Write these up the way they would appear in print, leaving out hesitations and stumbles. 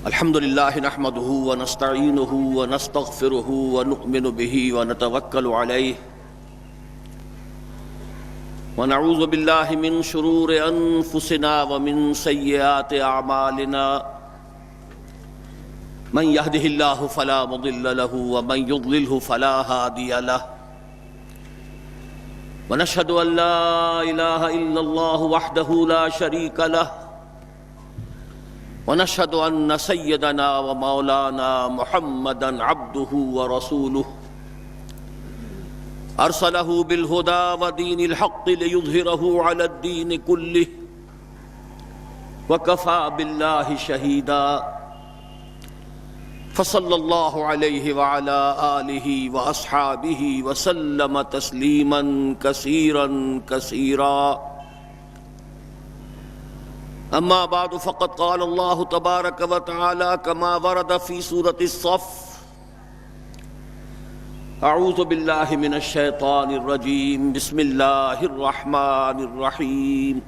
الحمد لله نحمده ونستعينه ونستغفره ونؤمن به ونتوكل عليه ونعوذ بالله من شرور أنفسنا ومن سيئات أعمالنا من يهده الله فلا مضل له ومن يضلله فلا هادي له ونشهد أن لا إله إلا الله وحده لا شريك له ونشهد أن سيدنا ومولانا محمدا عبده ورسوله أرسله بالهدى ودين الحق ليظهره على الدين كله وكفى بالله شهيدا فصلى الله عليه وعلى آله وأصحابه وسلم تسليما كثيرا كثيرا اما بعد فقد قال الله تبارك وتعالى كما ورد في سورة الصف اعوذ بالله من الشيطان الرجيم بسم الله الرحمن الرحيم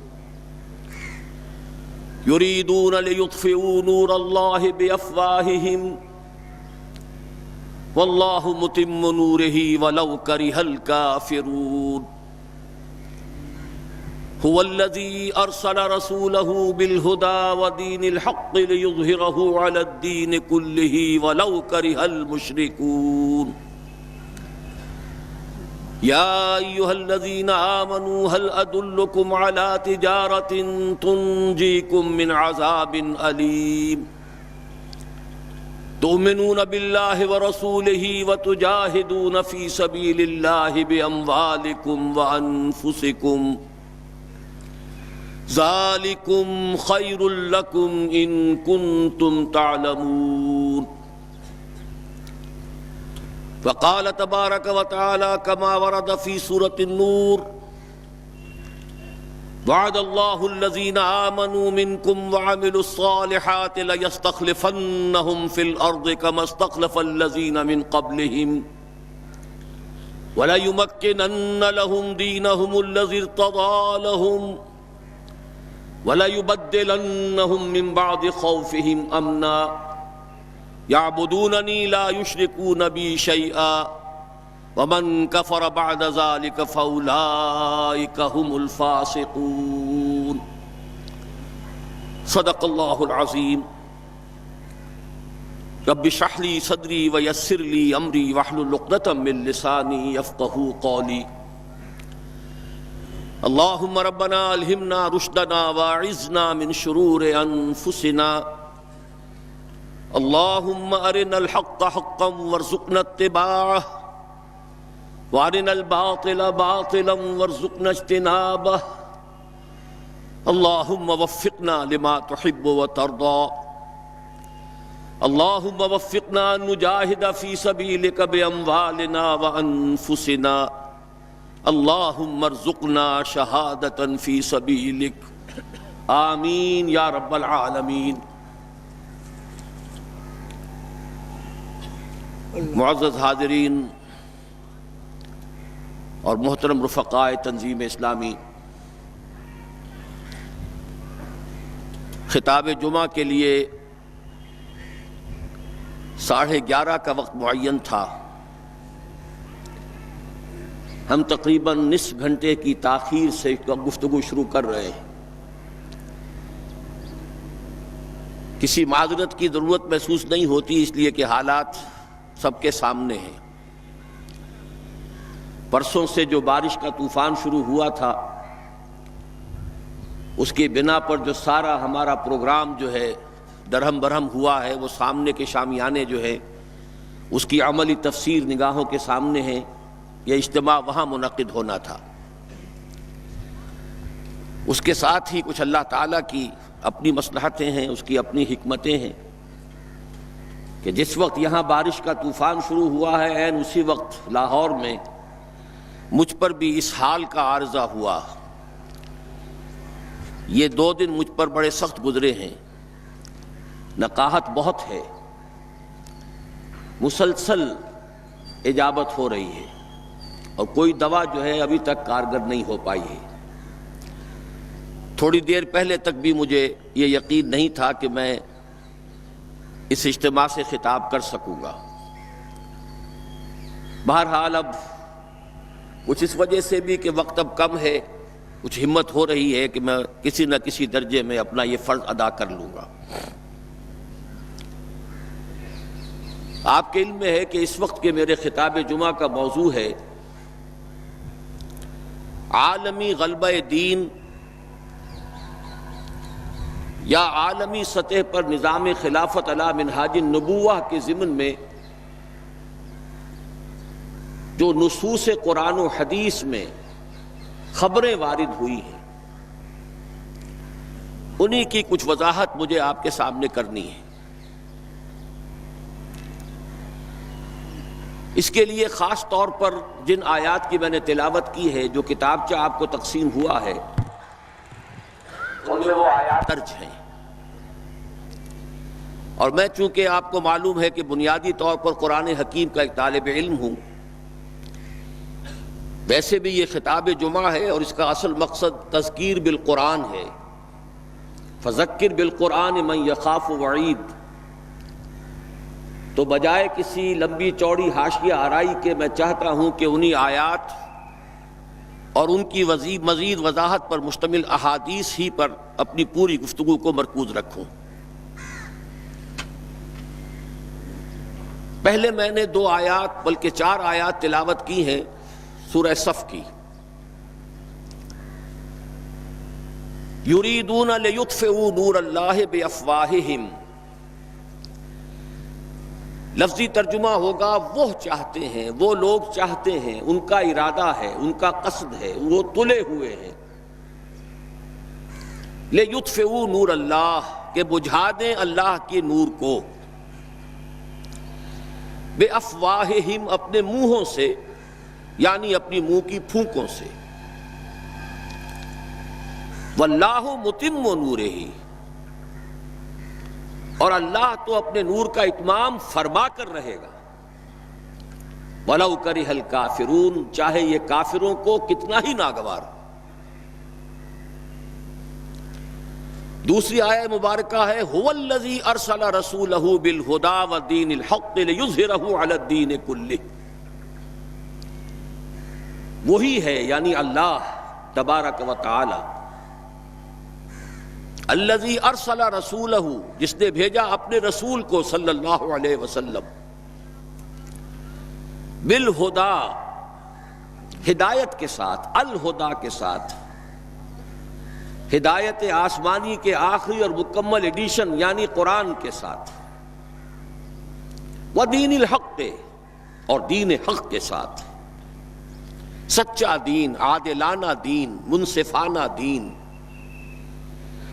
يريدون ليطفئوا نور الله بأفواههم والله متم نوره ولو كره الكافرون هو الذي أرسل رسوله بالهدى ودين الحق ليظهره على الدين كله ولو كره المشركون يا أيها الذين آمنوا هل أدلكم على تجارة تنجيكم من عذاب أليم تؤمنون بالله ورسوله وتجاهدون في سبيل الله بأموالكم وأنفسكم ذالکم خیر لکم ان کنتم تعلمون وقال تبارک وتعالی کما ورد فی سورة النور وعد اللہ الذین آمنوا منکم وعملوا الصالحات لیستخلفنہم فی الارض کما استخلف الذین من قبلہم ولیمکنن لہم دینہم الذی ارتضی لہم وَلَيُبَدِّلَنَّهُمْ مِنْ بَعْدِ خَوْفِهِمْ أَمْنًا يَعْبُدُونَنِي لَا يُشْرِكُونَ بِي شَيْئًا وَمَنْ كَفَرَ بَعْدَ ذَلِكَ فَأُولَئِكَ هُمُ الْفَاسِقُونَ صدق اللہ العظیم رب اشرح لي صدری ويسر لي أمری واحلل عقدۃ من لسانی يفقهوا قولی اللہم ربنا الہمنا رشدنا واعذنا من شرور انفسنا اللہم ارنا الحق حقا وارزقنا اتباعہ وارنا الباطل باطلا وارزقنا اجتنابہ اللہم وفقنا لما تحب وترضى اللہم وفقنا ان نجاہد فی سبیلک باموالنا وانفسنا اللہم ارزقنا شہادتا فی سبیلک آمین یا رب العالمین۔ معزز حاضرین اور محترم رفقائے تنظیم اسلامی، خطاب جمعہ کے لیے 11:30 کا وقت معین تھا، ہم تقریباً نصف گھنٹے کی تاخیر سے گفتگو شروع کر رہے ہیں۔ کسی معذرت کی ضرورت محسوس نہیں ہوتی، اس لیے کہ حالات سب کے سامنے ہیں۔ پرسوں سے جو بارش کا طوفان شروع ہوا تھا، اس کی بنا پر جو سارا ہمارا پروگرام جو ہے درہم برہم ہوا ہے، وہ سامنے کے شامیانے جو ہے اس کی عملی تفسیر نگاہوں کے سامنے ہے۔ یہ اجتماع وہاں منعقد ہونا تھا، اس کے ساتھ ہی کچھ اللہ تعالیٰ کی اپنی مصلحتیں ہیں، اس کی اپنی حکمتیں ہیں کہ جس وقت یہاں بارش کا طوفان شروع ہوا ہے، عین اسی وقت لاہور میں مجھ پر بھی اس حال کا عارضہ ہوا۔ یہ 2 دن مجھ پر بڑے سخت گزرے ہیں، نقاہت بہت ہے، مسلسل اجابت ہو رہی ہے اور کوئی دوا جو ہے ابھی تک کارگر نہیں ہو پائی ہے۔ تھوڑی دیر پہلے تک بھی مجھے یہ یقین نہیں تھا کہ میں اس اجتماع سے خطاب کر سکوں گا۔ بہرحال اب کچھ اس وجہ سے بھی کہ وقت اب کم ہے، کچھ ہمت ہو رہی ہے کہ میں کسی نہ کسی درجے میں اپنا یہ فرض ادا کر لوں گا۔ آپ کے علم میں ہے کہ اس وقت کے میرے خطاب جمعہ کا موضوع ہے عالمی غلبہ دین یا عالمی سطح پر نظام خلافت علی منہاج النبوہ کے ضمن میں جو نصوص قرآن و حدیث میں خبریں وارد ہوئی ہیں انہی کی کچھ وضاحت مجھے آپ کے سامنے کرنی ہے۔ اس کے لیے خاص طور پر جن آیات کی میں نے تلاوت کی ہے، جو کتابچہ آپ کو تقسیم ہوا ہے ان میں وہ آیات درج ہیں، اور میں چونکہ آپ کو معلوم ہے کہ بنیادی طور پر قرآن حکیم کا ایک طالب علم ہوں، ویسے بھی یہ خطاب جمعہ ہے اور اس کا اصل مقصد تذکیر بالقرآن ہے، فذکر بالقرآن من یخاف وعید، تو بجائے کسی لمبی چوڑی حاشیہ آرائی کے میں چاہتا ہوں کہ انہی آیات اور ان کی مزید وضاحت پر مشتمل احادیث ہی پر اپنی پوری گفتگو کو مرکوز رکھوں۔ پہلے میں نے 2 آیات بلکہ 4 آیات تلاوت کی ہیں سورہ صف کی۔ یریدون لیطفئوا نور اللہ بافواہہم، لفظی ترجمہ ہوگا وہ چاہتے ہیں، وہ لوگ چاہتے ہیں، ان کا ارادہ ہے، ان کا قصد ہے، وہ تلے ہوئے ہیں لیطفئوا نور اللہ، کہ بجھا دیں اللہ کے نور کو، بافواہہم، اپنے منہوں سے، یعنی اپنی منہ کی پھونکوں سے، واللہ متم نورہ، اور اللہ تو اپنے نور کا اتمام فرما کر رہے گا، وَلَوْ كَرِهَ الْكَافِرُونَ، چاہے یہ کافروں کو کتنا ہی ناگوار ہو۔ دوسری آیہ مبارکہ ہے هُوَ الَّذِي أَرْسَلَ رَسُولَهُ بِالْهُدَى وَدِينِ الْحَقِّ لِيُظْهِرَهُ عَلَى الدِّينِ كُلِّهِ، وہی ہے یعنی اللہ تبارک و تعالی، الذی ارسل رسولہ، جس نے بھیجا اپنے رسول کو صلی اللہ علیہ وسلم، بالہدی، ہدایت کے ساتھ، الہدی کے ساتھ، ہدایت آسمانی کے آخری اور مکمل ایڈیشن یعنی قرآن کے ساتھ، ودین الحق، اور دین حق کے ساتھ، سچا دین، عادلانہ دین، منصفانہ دین،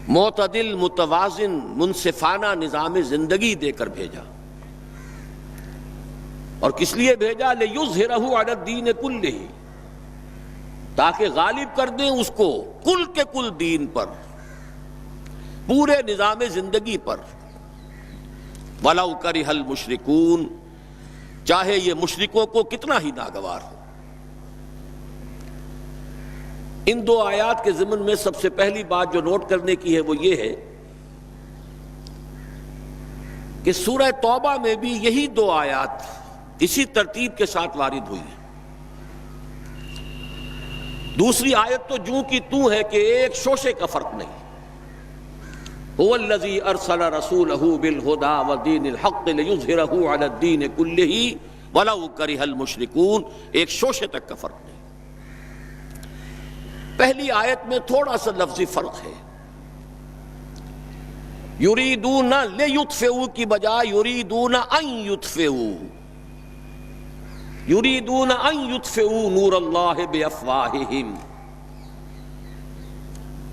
معتدل متوازن منصفانہ نظام زندگی دے کر بھیجا۔ اور کس لیے بھیجا؟ لِیُظْہِرَهُ عَلَى الدِّینِ كُلِّهِ، تاکہ غالب کر دیں اس کو کل کے کل دین پر، پورے نظام زندگی پر، وَلَوْ كَرِهَ الْمُشْرِكُونَ، چاہے یہ مشرکوں کو کتنا ہی ناگوار ہو۔ ان 2 آیات کے ضمن میں سب سے پہلی بات جو نوٹ کرنے کی ہے وہ یہ ہے کہ سورہ توبہ میں بھی یہی 2 آیات اسی ترتیب کے ساتھ وارد ہوئی ہیں۔ دوسری آیت تو جوں کی توں ہے کہ ایک شوشے کا فرق نہیں، هو الذی ارسل رسولہ بالہدی ودین الحق لیظہرہ علی الدین کلہ ولو کرہ المشرکون، ایک شوشے تک کا فرق نہیں۔ پہلی آیت میں تھوڑا سا لفظی فرق ہے، یریدون لیطفئوا کی بجائے یریدون ان یطفئوا، یریدون ان یطفئوا نور اللہ بافواہہم،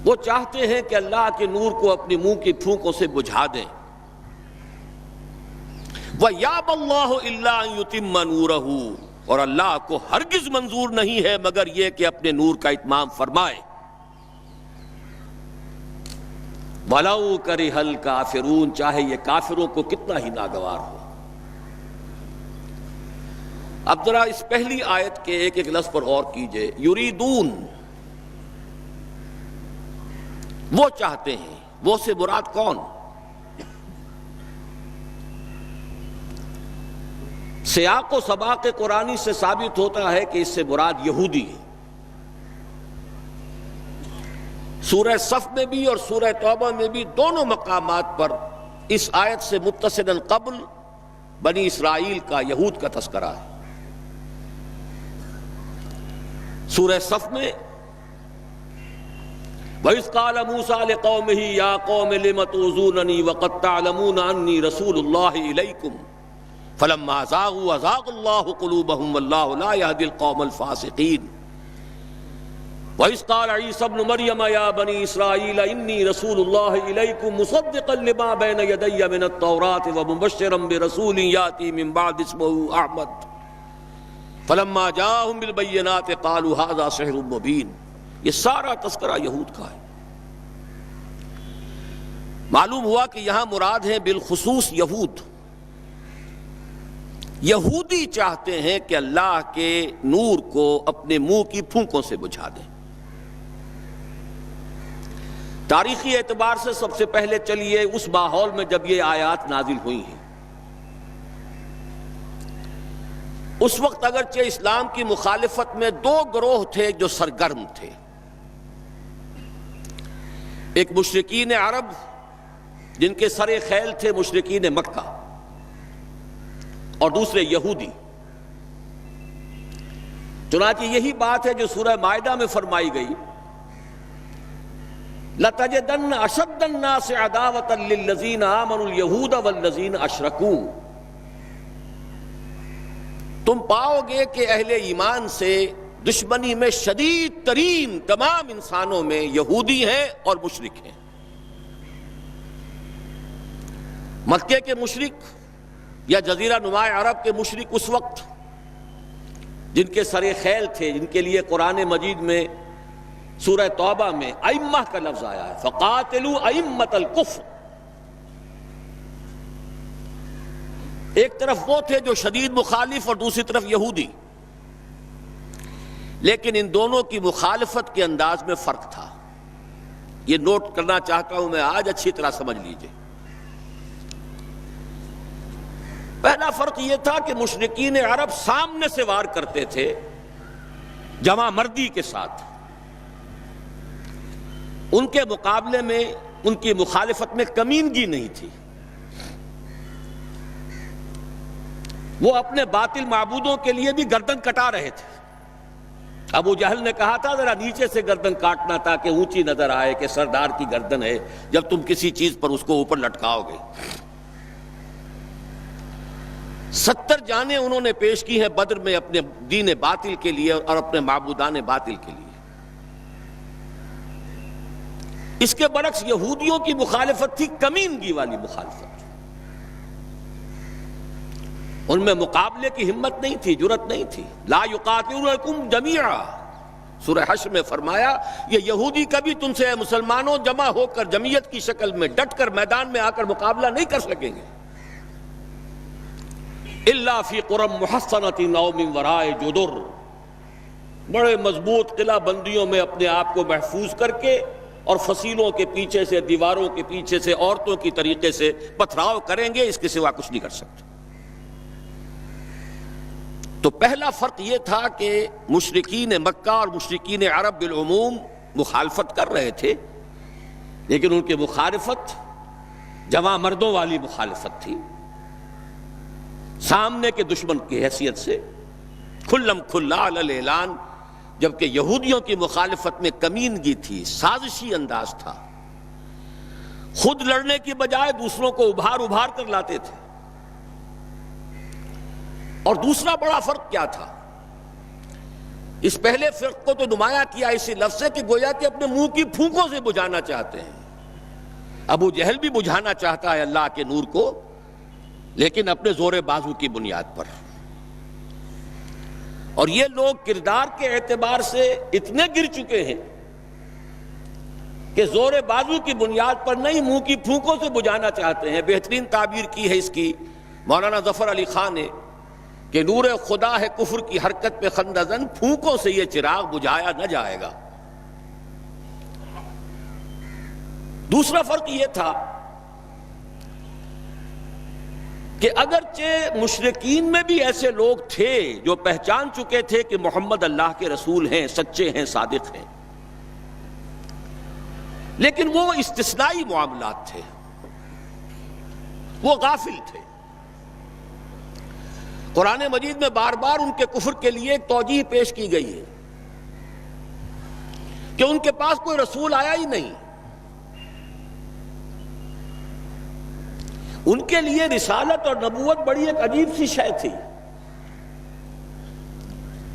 وہ چاہتے ہیں کہ اللہ کے نور کو اپنی منہ کی پھونکوں سے بجھا دیں، وَيَأْبَى اللَّهُ إِلَّا أَن يُتِمَّ نُورَهُ، اور اللہ کو ہرگز منظور نہیں ہے مگر یہ کہ اپنے نور کا اتمام فرمائے، وَلَوْ كَرِهَ الْكَافِرُونَ، چاہے یہ کافروں کو کتنا ہی ناگوار ہو۔ اب ذرا اس پہلی آیت کے ایک ایک لفظ پر غور کیجئے، یریدون، وہ چاہتے ہیں، وہ سے مراد کون؟ سیاق و سباق قرآنی سے ثابت ہوتا ہے کہ اس سے مراد یہودی ہے۔ سورہ صف میں بھی اور سورہ توبہ میں بھی دونوں مقامات پر اس آیت سے متصلاً قبل بنی اسرائیل کا، یہود کا تذکرہ ہے۔ سورہ صف میں وَإِذْ قَالَ مُوسَىٰ لِقَوْمِهِ يَا قَوْمِ لِمَ تُؤْذُونَنِي وَقَدْ تَعْلَمُونَ أَنِّي رَسُولُ اللَّهِ إِلَيْكُمْ فَلَمَّا زَاغُوا أَزَاغَ اللَّهُ قُلُوبَهُمْ وَاللَّهُ لَا يَهْدِي الْقَوْمَ الْفَاسِقِينَ وَإِذْ قَالَ عِيسَى ابْنُ مَرْيَمَ يَا بَنِي إِسْرَائِيلَ إِنِّي رَسُولُ اللَّهِ إِلَيْكُمْ مُصَدِّقًا لِمَا بَيْنَ يَدَيَّ مِنَ التَّوْرَاةِ وَمُبَشِّرًا بِرَسُولٍ يَأْتِي مِن بَعْدِي اسْمُهُ أَحْمَدُ فَلَمَّا جَاءَهُم بِالْبَيِّنَاتِ قَالُوا هَذَا سِحْرٌ مُبِينٌ۔ یہ سارا تذکرہ یہود کا ہے۔ معلوم ہوا کہ یہاں مراد ہیں بالخصوص یہود۔ یہودی چاہتے ہیں کہ اللہ کے نور کو اپنے منہ کی پھونکوں سے بجھا دیں۔ تاریخی اعتبار سے سب سے پہلے چلیے اس ماحول میں جب یہ آیات نازل ہوئی ہیں، اس وقت اگرچہ اسلام کی مخالفت میں دو گروہ تھے جو سرگرم تھے، ایک مشرکین عرب جن کے سر خیل تھے مشرکین مکہ، اور دوسرے یہودی۔ چنانچہ یہی بات ہے جو سورہ مائدہ میں فرمائی گئی، لَتَجِدَنَّ أَشَدَّ النَّاسِ عَدَاوَةً لِلَّذِينَ آمَنُوا الْيَهُودَ وَالَّذِينَ أَشْرَكُوا۔ تم پاؤ گے کہ اہل ایمان سے دشمنی میں شدید ترین تمام انسانوں میں یہودی ہیں اور مشرک ہیں۔ مکے کے مشرک یا جزیرہ نما عرب کے مشرک اس وقت جن کے سر خیل تھے، جن کے لیے قرآن مجید میں سورہ توبہ میں ائمہ کا لفظ آیا ہے، فَقَاتِلُوا أَئِمَّةَ الْكُفْرِ۔ ایک طرف وہ تھے جو شدید مخالف اور دوسری طرف یہودی، لیکن ان دونوں کی مخالفت کے انداز میں فرق تھا۔ یہ نوٹ کرنا چاہتا ہوں میں آج، اچھی طرح سمجھ لیجئے۔ پہلا فرق یہ تھا کہ مشرکین عرب سامنے سے وار کرتے تھے جمع مردی کے ساتھ، ان کے مقابلے میں ان کی مخالفت میں کمینگی نہیں تھی۔ وہ اپنے باطل معبودوں کے لیے بھی گردن کٹا رہے تھے۔ ابو جہل نے کہا تھا ذرا نیچے سے گردن کاٹنا تاکہ اونچی نظر آئے کہ سردار کی گردن ہے، جب تم کسی چیز پر اس کو اوپر لٹکاؤ گے۔ 70 جانیں انہوں نے پیش کی ہیں بدر میں اپنے دین باطل کے لیے اور اپنے معبودان باطل کے لیے۔ اس کے برعکس یہودیوں کی مخالفت تھی کمینگی والی مخالفت، ان میں مقابلے کی ہمت نہیں تھی، جرأت نہیں تھی۔ لا یقاتلونکم جمیعا، سورہ حشر میں فرمایا یہ یہودی کبھی تم سے مسلمانوں جمع ہو کر جمعیت کی شکل میں ڈٹ کر میدان میں آ کر مقابلہ نہیں کر سکیں گے، الا فی قری محصنۃ او من وراء جدر، بڑے مضبوط قلعہ بندیوں میں اپنے آپ کو محفوظ کر کے اور فصیلوں کے پیچھے سے، دیواروں کے پیچھے سے، عورتوں کی طریقے سے پتھراؤ کریں گے، اس کے سوا کچھ نہیں کر سکتے۔ تو پہلا فرق یہ تھا کہ مشرکین مکہ اور مشرکین عرب بالعموم مخالفت کر رہے تھے، لیکن ان کی مخالفت جمع مردوں والی مخالفت تھی، سامنے کے دشمن کی حیثیت سے کھلم کھلا علی الاعلان، جبکہ یہودیوں کی مخالفت میں کمینگی تھی، سازشی انداز تھا، خود لڑنے کی بجائے دوسروں کو ابھار ابھار کر لاتے تھے۔ اور دوسرا بڑا فرق کیا تھا؟ اس پہلے فرق کو تو نمایاں کیا اسی لفظ سے کہ گویا کہ اپنے منہ کی پھونکوں سے بجھانا چاہتے ہیں۔ ابو جہل بھی بجھانا چاہتا ہے اللہ کے نور کو، لیکن اپنے زور بازو کی بنیاد پر۔ اور یہ لوگ کردار کے اعتبار سے اتنے گر چکے ہیں کہ زور بازو کی بنیاد پر نہیں، منہ کی پھونکوں سے بجھانا چاہتے ہیں۔ بہترین تعبیر کی ہے اس کی مولانا ظفر علی خان نے کہ نور خدا ہے کفر کی حرکت پہ خندہ زن، پھونکوں سے یہ چراغ بجھایا نہ جائے گا۔ دوسرا فرق یہ تھا کہ اگرچہ مشرکین میں بھی ایسے لوگ تھے جو پہچان چکے تھے کہ محمد اللہ کے رسول ہیں، سچے ہیں، صادق ہیں، لیکن وہ استثنائی معاملات تھے، وہ غافل تھے۔ قرآن مجید میں بار بار ان کے کفر کے لیے ایک توجیہ پیش کی گئی ہے کہ ان کے پاس کوئی رسول آیا ہی نہیں۔ ان کے لیے رسالت اور نبوت بڑی ایک عجیب سی شے تھی،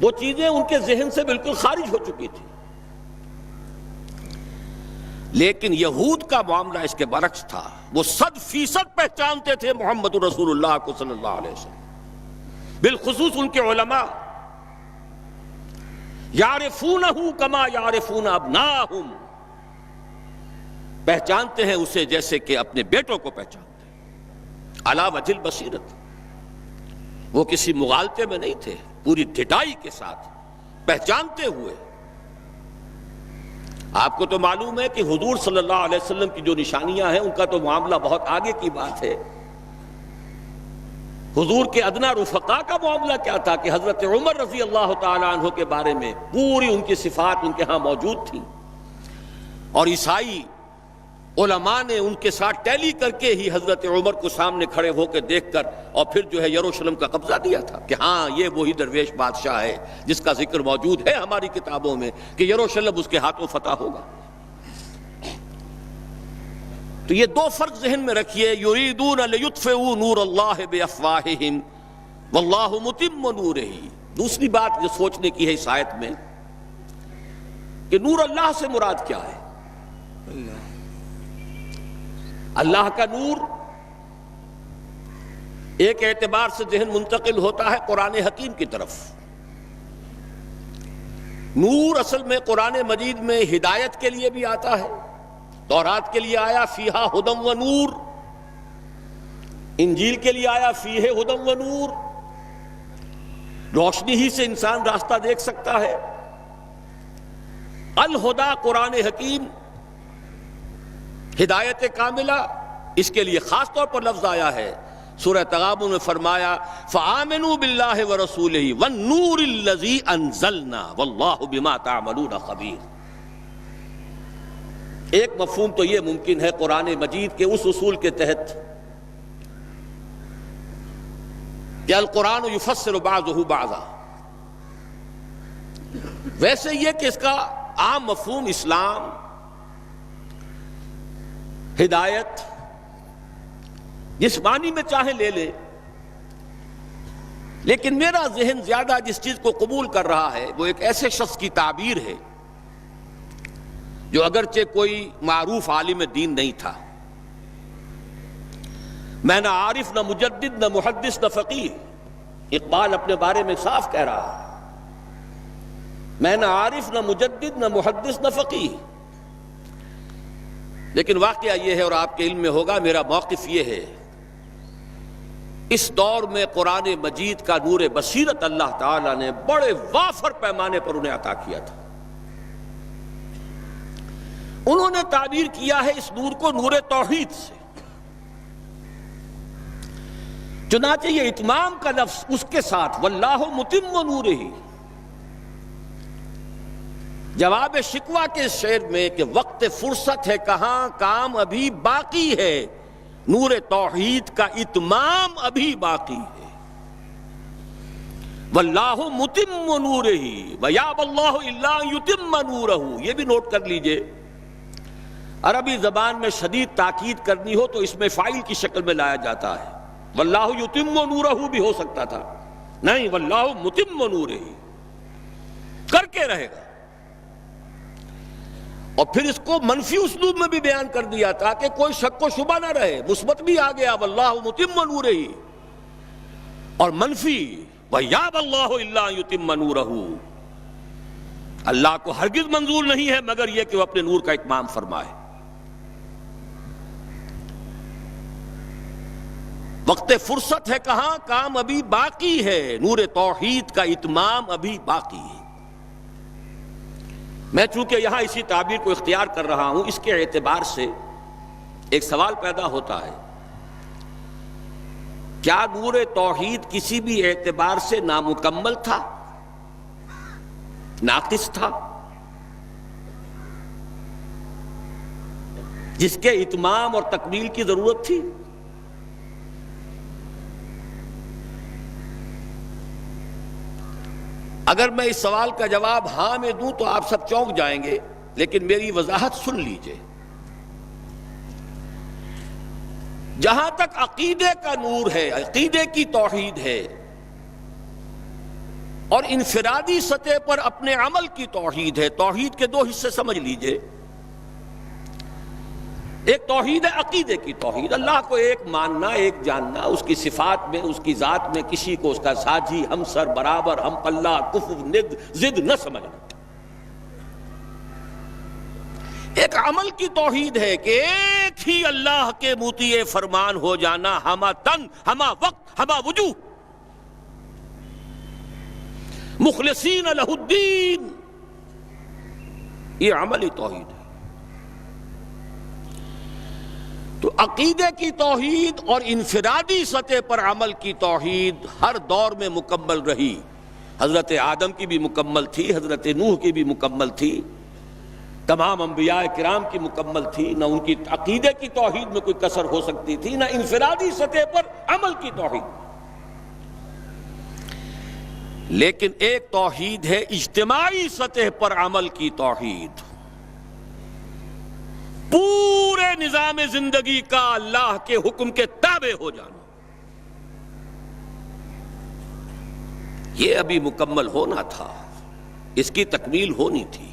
وہ چیزیں ان کے ذہن سے بالکل خارج ہو چکی تھی۔ لیکن یہود کا معاملہ اس کے برعکس تھا، وہ 100% پہچانتے تھے محمد رسول اللہ کو صلی اللہ علیہ وسلم، بالخصوص ان کے علماء، یعرفونہ کما یعرفون ابناہم، پہچانتے ہیں اسے جیسے کہ اپنے بیٹوں کو پہچانتے ہیں، علی وجہ البصیرت، وہ کسی مغالطے میں نہیں تھے، پوری ڈٹائی کے ساتھ پہچانتے ہوئے۔ آپ کو تو معلوم ہے کہ حضور صلی اللہ علیہ وسلم کی جو نشانیاں ہیں ان کا تو معاملہ بہت آگے کی بات ہے۔ حضور کے ادنا رفقا کا معاملہ کیا تھا کہ حضرت عمر رضی اللہ تعالیٰ عنہ کے بارے میں پوری ان کی صفات ان کے ہاں موجود تھیں، اور عیسائی علماء نے ان کے ساتھ ٹیلی کر کے ہی حضرت عمر کو سامنے کھڑے ہو کے دیکھ کر اور پھر جو ہے یروشلم کا قبضہ دیا تھا کہ ہاں یہ وہی درویش بادشاہ ہے جس کا ذکر موجود ہے ہماری کتابوں میں کہ یروشلم اس کے ہاتھوں فتح ہوگا۔ تو یہ دو فرق ذہن میں رکھیے، یریدون لیطفئوا نور اللہ بافواہہم واللہ متم نورہ۔ دوسری بات جو سوچنے کی ہے اس آیت میں کہ نور اللہ سے مراد کیا ہے؟ اللہ کا نور ایک اعتبار سے ذہن منتقل ہوتا ہے قرآن حکیم کی طرف۔ نور اصل میں قرآن مجید میں ہدایت کے لیے بھی آتا ہے، تورات کے لیے آیا فیہا ہدی و نور، انجیل کے لیے آیا فیہ ہدی و نور، روشنی ہی سے انسان راستہ دیکھ سکتا ہے۔ الہدا قرآن حکیم، ہدایت کاملہ، اس کے لیے خاص طور پر لفظ آیا ہے۔ سورہ تغابن میں فرمایا فآمنوا باللہ ورسولہ والنور الذی انزلنا واللہ بما تعملون خبیر۔ ایک مفہوم تو یہ ممکن ہے قرآن مجید کے اس اصول کے تحت کہ القرآن یفسر بعضہ بعضا، ویسے یہ کہ اس کا عام مفہوم اسلام، ہدایت، جس معنی میں چاہے لے لے، لیکن میرا ذہن زیادہ جس چیز کو قبول کر رہا ہے وہ ایک ایسے شخص کی تعبیر ہے جو اگرچہ کوئی معروف عالم دین نہیں تھا، میں نہ عارف نہ مجدد نہ محدث نہ فقیہ، اقبال اپنے بارے میں صاف کہہ رہا ہے، میں نہ عارف نہ مجدد نہ محدث نہ فقیہ۔ لیکن واقعہ یہ ہے اور آپ کے علم میں ہوگا، میرا موقف یہ ہے، اس دور میں قرآن مجید کا نور بصیرت اللہ تعالیٰ نے بڑے وافر پیمانے پر انہیں عطا کیا تھا۔ انہوں نے تعبیر کیا ہے اس نور کو نور توحید سے، چنانچہ یہ اتمام کا لفظ اس کے ساتھ واللہ متم نورہ، جواب شکوہ کے شعر میں کہ وقت فرصت ہے کہاں، کام ابھی باقی ہے، نور توحید کا اتمام ابھی باقی ہے۔ واللہ متم نورہ ویابی اللہ الا ان یتم نورہ، یہ بھی نوٹ کر لیجئے، عربی زبان میں شدید تاکید کرنی ہو تو اس میں فاعل کی شکل میں لایا جاتا ہے، واللہ یتم نورہ بھی ہو سکتا تھا، نہیں، واللہ متم نورہ کر کے رہے گا۔ اور پھر اس کو منفی اسلوب میں بھی بیان کر دیا تاکہ کوئی شک و شبہ نہ رہے، مثبت بھی آ گیا واللہ متم نورہ، اور منفی وَيَأْبَى اللَّهُ إِلَّا أَن يُتِمَّ نُورَهُ، اللہ کو ہرگز منظور نہیں ہے مگر یہ کہ وہ اپنے نور کا اتمام فرمائے۔ وقت فرصت ہے کہاں، کام ابھی باقی ہے، نور توحید کا اتمام ابھی باقی ہے۔ میں چونکہ یہاں اسی تعبیر کو اختیار کر رہا ہوں، اس کے اعتبار سے ایک سوال پیدا ہوتا ہے کیا نور توحید کسی بھی اعتبار سے نامکمل تھا، ناقص تھا، جس کے اتمام اور تکمیل کی ضرورت تھی؟ اگر میں اس سوال کا جواب ہاں میں دوں تو آپ سب چونک جائیں گے، لیکن میری وضاحت سن لیجئے۔ جہاں تک عقیدے کا نور ہے، عقیدے کی توحید ہے، اور انفرادی سطح پر اپنے عمل کی توحید ہے، توحید کے دو حصے سمجھ لیجئے۔ ایک توحید ہے عقیدے کی توحید، اللہ کو ایک ماننا، ایک جاننا، اس کی صفات میں، اس کی ذات میں کسی کو اس کا ساجی، ہمسر، برابر، ہم پلہ، کفو، ند، ضد نہ سمجھنا۔ ایک عمل کی توحید ہے کہ ایک ہی اللہ کے مطیع فرمان ہو جانا، ہمہ تن، ہمہ وقت، ہمہ وجوہ، مخلصین لہ الدین، یہ عملی توحید ہے۔ تو عقیدے کی توحید اور انفرادی سطح پر عمل کی توحید ہر دور میں مکمل رہی۔ حضرت آدم کی بھی مکمل تھی، حضرت نوح کی بھی مکمل تھی، تمام انبیاء کرام کی مکمل تھی، نہ ان کی عقیدے کی توحید میں کوئی کسر ہو سکتی تھی، نہ انفرادی سطح پر عمل کی توحید۔ لیکن ایک توحید ہے اجتماعی سطح پر عمل کی توحید، پورے نظام زندگی کا اللہ کے حکم کے تابع ہو جانا۔ یہ ابھی مکمل ہونا تھا، اس کی تکمیل ہونی تھی۔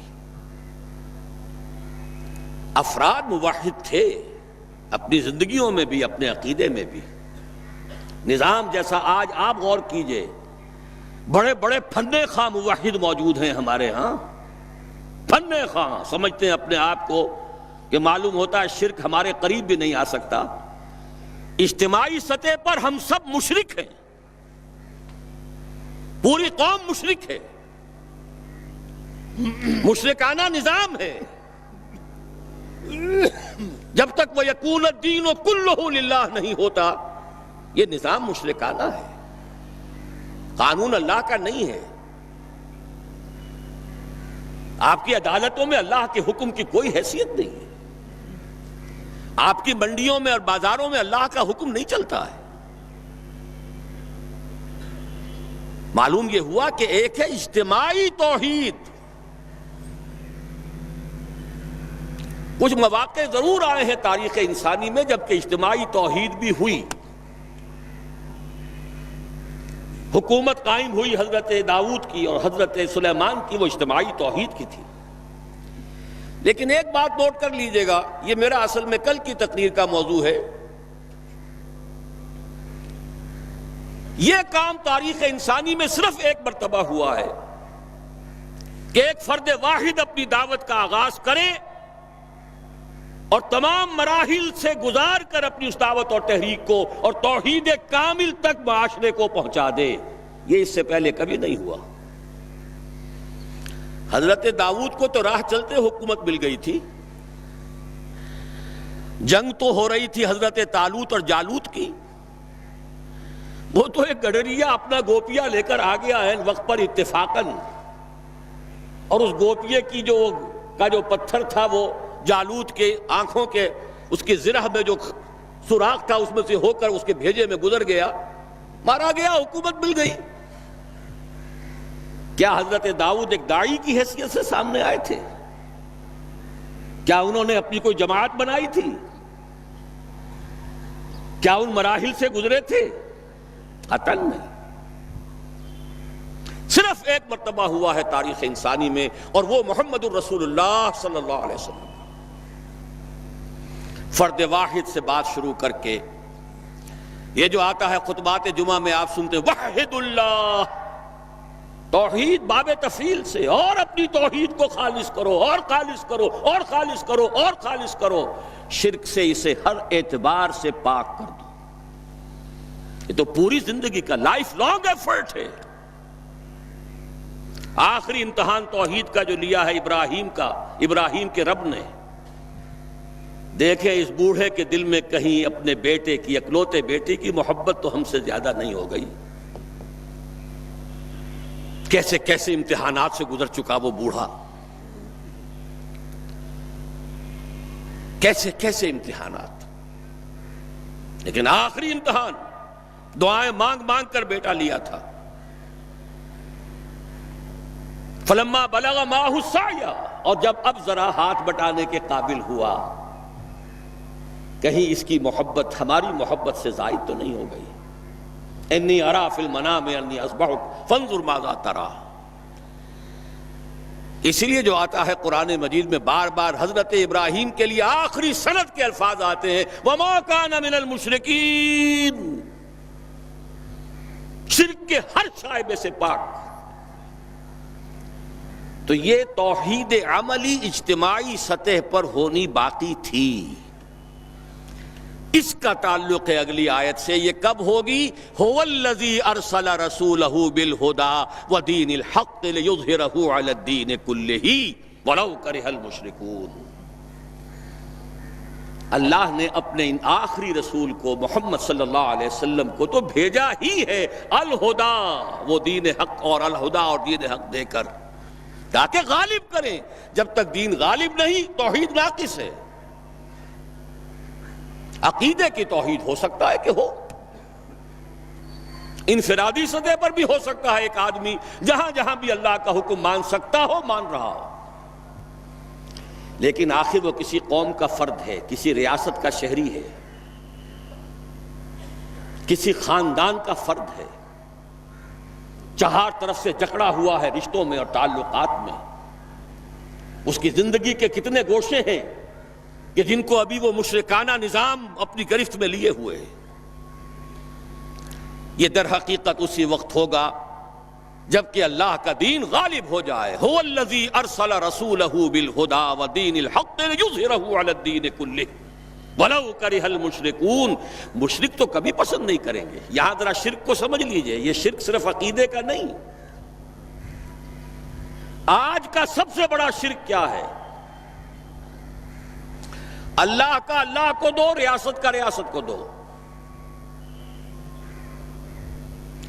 افراد موحد تھے اپنی زندگیوں میں بھی، اپنے عقیدے میں بھی۔ نظام جیسا آج آپ غور کیجئے، بڑے بڑے فن خواہ موحد موجود ہیں ہمارے ہاں، فن خواہ سمجھتے ہیں اپنے آپ کو کہ معلوم ہوتا ہے شرک ہمارے قریب بھی نہیں آ سکتا۔ اجتماعی سطح پر ہم سب مشرک ہیں، پوری قوم مشرک ہے، مشرکانہ نظام ہے۔ جب تک وہ یکون الدین کلہ للہ نہیں ہوتا، یہ نظام مشرکانہ ہے، قانون اللہ کا نہیں ہے۔ آپ کی عدالتوں میں اللہ کے حکم کی کوئی حیثیت نہیں ہے، آپ کی منڈیوں میں اور بازاروں میں اللہ کا حکم نہیں چلتا ہے۔ معلوم یہ ہوا کہ ایک ہے اجتماعی توحید۔ کچھ مواقع ضرور آئے ہیں تاریخ انسانی میں جبکہ اجتماعی توحید بھی ہوئی، حکومت قائم ہوئی حضرت داؤد کی اور حضرت سلیمان کی، وہ اجتماعی توحید کی تھی۔ لیکن ایک بات نوٹ کر لیجئے گا، یہ میرا اصل میں کل کی تقریر کا موضوع ہے۔ یہ کام تاریخ انسانی میں صرف ایک مرتبہ ہوا ہے کہ ایک فرد واحد اپنی دعوت کا آغاز کرے اور تمام مراحل سے گزار کر اپنی اس دعوت اور تحریک کو اور توحید کامل تک معاشرے کو پہنچا دے۔ یہ اس سے پہلے کبھی نہیں ہوا۔ حضرت داؤد کو تو راہ چلتے حکومت مل گئی تھی، جنگ تو ہو رہی تھی حضرت طالوت اور جالوت کی، وہ تو ایک گڈریا اپنا گوپیا لے کر آ گیا ہے وقت پر اتفاقاً، اور اس گوپیے کی جو پتھر تھا وہ جالوت کے آنکھوں کے اس کی زرہ میں جو سوراخ تھا اس میں سے ہو کر اس کے بھیجے میں گزر گیا، مارا گیا، حکومت مل گئی۔ کیا حضرت داؤد ایک داعی کی حیثیت سے سامنے آئے تھے؟ کیا انہوں نے اپنی کوئی جماعت بنائی تھی؟ کیا ان مراحل سے گزرے تھے؟ قطعاً نہیں۔ صرف ایک مرتبہ ہوا ہے تاریخ انسانی میں، اور وہ محمد الرسول اللہ صلی اللہ علیہ وسلم۔ فرد واحد سے بات شروع کر کے یہ جو آتا ہے خطبات جمعہ میں آپ سنتے وحد اللہ، توحید باب تفعیل سے، اور اپنی توحید کو خالص کرو اور خالص کرو اور خالص کرو اور خالص کرو، شرک سے اسے ہر اعتبار سے پاک کر دو۔ یہ تو پوری زندگی کا لائف لانگ ایفرٹ ہے۔ آخری امتحان توحید کا جو لیا ہے ابراہیم کے رب نے، دیکھیں اس بوڑھے کے دل میں کہیں اپنے بیٹے کی، اکلوتے بیٹے کی محبت تو ہم سے زیادہ نہیں ہو گئی؟ کیسے کیسے امتحانات سے گزر چکا وہ بوڑھا، کیسے کیسے امتحانات، لیکن آخری امتحان دعائیں مانگ مانگ کر بیٹا لیا تھا۔ فلما بلغ معه السعی، اور جب اب ذرا ہاتھ بٹانے کے قابل ہوا، کہیں اس کی محبت ہماری محبت سے زائد تو نہیں ہو گئی؟ انی ارا فی المنام انی اذبحک فانظر ماذا تری۔ اسی لیے جو آتا ہے قرآن مجید میں بار بار حضرت ابراہیم کے لیے آخری سند کے الفاظ آتے ہیں، وما کان من المشرکین، شرک کے ہر شائبے سے پاک۔ تو یہ توحید عملی اجتماعی سطح پر ہونی باقی تھی، اس کا تعلق ہے اگلی آیت سے۔ یہ کب ہوگی؟ هو الذی ارسل رسولہ بالہدی ودین الحق لیظہرہ علی الدین کلہ ولو کرہ المشرکون۔ اللہ نے اپنے ان آخری رسول کو محمد صلی اللہ علیہ وسلم کو تو بھیجا ہی ہے الہدا، وہ دین حق اور الہدا اور دین حق دے کر، تاکہ غالب کریں۔ جب تک دین غالب نہیں توحید ناقص ہے۔ عقیدے کی توحید ہو سکتا ہے کہ ہو، انفرادی سطح پر بھی ہو سکتا ہے، ایک آدمی جہاں جہاں بھی اللہ کا حکم مان سکتا ہو مان رہا ہو، لیکن آخر وہ کسی قوم کا فرد ہے، کسی ریاست کا شہری ہے، کسی خاندان کا فرد ہے، چہار طرف سے جکڑا ہوا ہے رشتوں میں اور تعلقات میں۔ اس کی زندگی کے کتنے گوشے ہیں کہ جن کو ابھی وہ مشرکانہ نظام اپنی گرفت میں لیے ہوئے ہیں۔ یہ در حقیقت اسی وقت ہوگا جبکہ اللہ کا دین غالب ہو جائے۔ هو الذی ارسل رسولہ بالہدی ودین الحق لیظہرہ علی الدین کلہ ولو کرہ المشرکون۔ مشرک تو کبھی پسند نہیں کریں گے۔ یہاں ذرا شرک کو سمجھ لیجئے، یہ شرک صرف عقیدے کا نہیں۔ آج کا سب سے بڑا شرک کیا ہے؟ اللہ کا اللہ کو دو، ریاست کا ریاست کو دو۔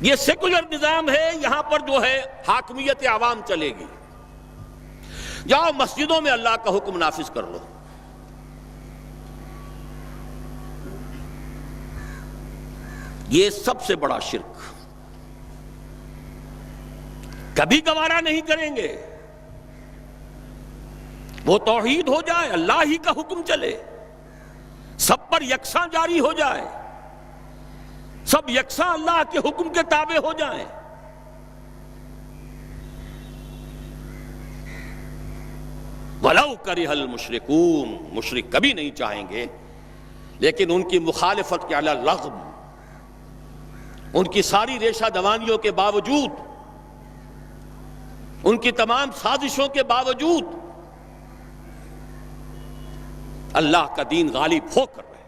یہ سیکولر نظام ہے، یہاں پر جو ہے حاکمیت عوام چلے گی، جاؤ مسجدوں میں اللہ کا حکم نافذ کر لو۔ یہ سب سے بڑا شرک، کبھی گوارا نہیں کریں گے۔ وہ توحید ہو جائے، اللہ ہی کا حکم چلے، سب پر یکساں جاری ہو جائے، سب یکساں اللہ کے حکم کے تابع ہو جائیں۔ وَلَوْ كَرِهَ الْمُشْرِكُونَ، مشرک کبھی نہیں چاہیں گے، لیکن ان کی مخالفت کے علی الرغم، ان کی ساری ریشہ دوانیوں کے باوجود، ان کی تمام سازشوں کے باوجود اللہ کا دین غالب ہو کر رہے۔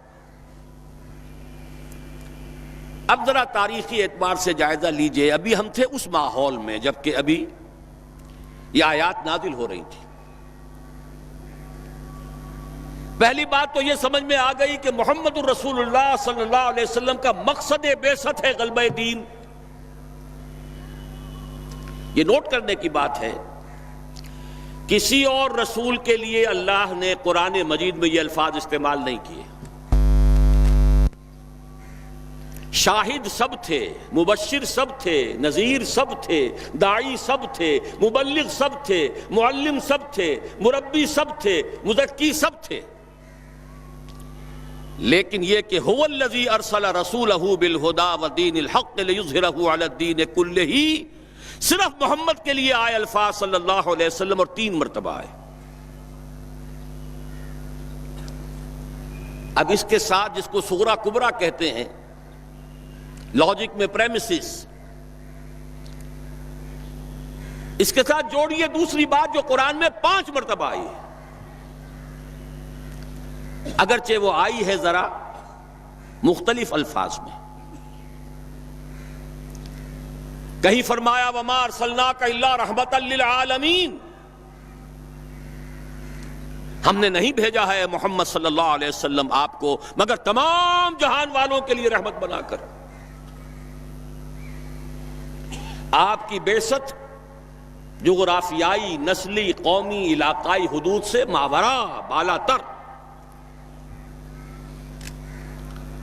اب ذرا تاریخی اعتبار سے جائزہ لیجئے، ابھی ہم تھے اس ماحول میں جبکہ ابھی یہ آیات نازل ہو رہی تھی۔ پہلی بات تو یہ سمجھ میں آ گئی کہ محمد الرسول اللہ صلی اللہ علیہ وسلم کا مقصد بعثت ہے غلبہ دین۔ یہ نوٹ کرنے کی بات ہے، کسی اور رسول کے لیے اللہ نے قرآن مجید میں یہ الفاظ استعمال نہیں کیے۔ شاہد سب تھے، مبشر سب تھے، نذیر سب تھے، داعی سب تھے، مبلغ سب تھے، معلم سب تھے، مربی سب تھے، مزکی سب تھے، لیکن یہ کہ هو الذی ارسل رسولہ بالہدی ودین الحق لیظہرہ علی الدین کلہ، صرف محمد کے لیے آئے الفاظ صلی اللہ علیہ وسلم اور 3 مرتبہ آئے۔ اب اس کے ساتھ جس کو صغرا کبرا کہتے ہیں لاجک میں پریمیسز، اس کے ساتھ جوڑیے دوسری بات جو قرآن میں 5 مرتبہ آئی ہے، اگرچہ وہ آئی ہے ذرا مختلف الفاظ میں۔ کہیں فرمایا وَمَا أَرْسَلْنَاكَ إِلَّا رَحْمَةً لِلْعَالَمِينَ، ہم نے نہیں بھیجا ہے محمد صلی اللہ علیہ وسلم آپ کو مگر تمام جہان والوں کے لیے رحمت بنا کر۔ آپ کی بعثت جغرافیائی، نسلی، قومی، علاقائی حدود سے ماورا، بالا تر۔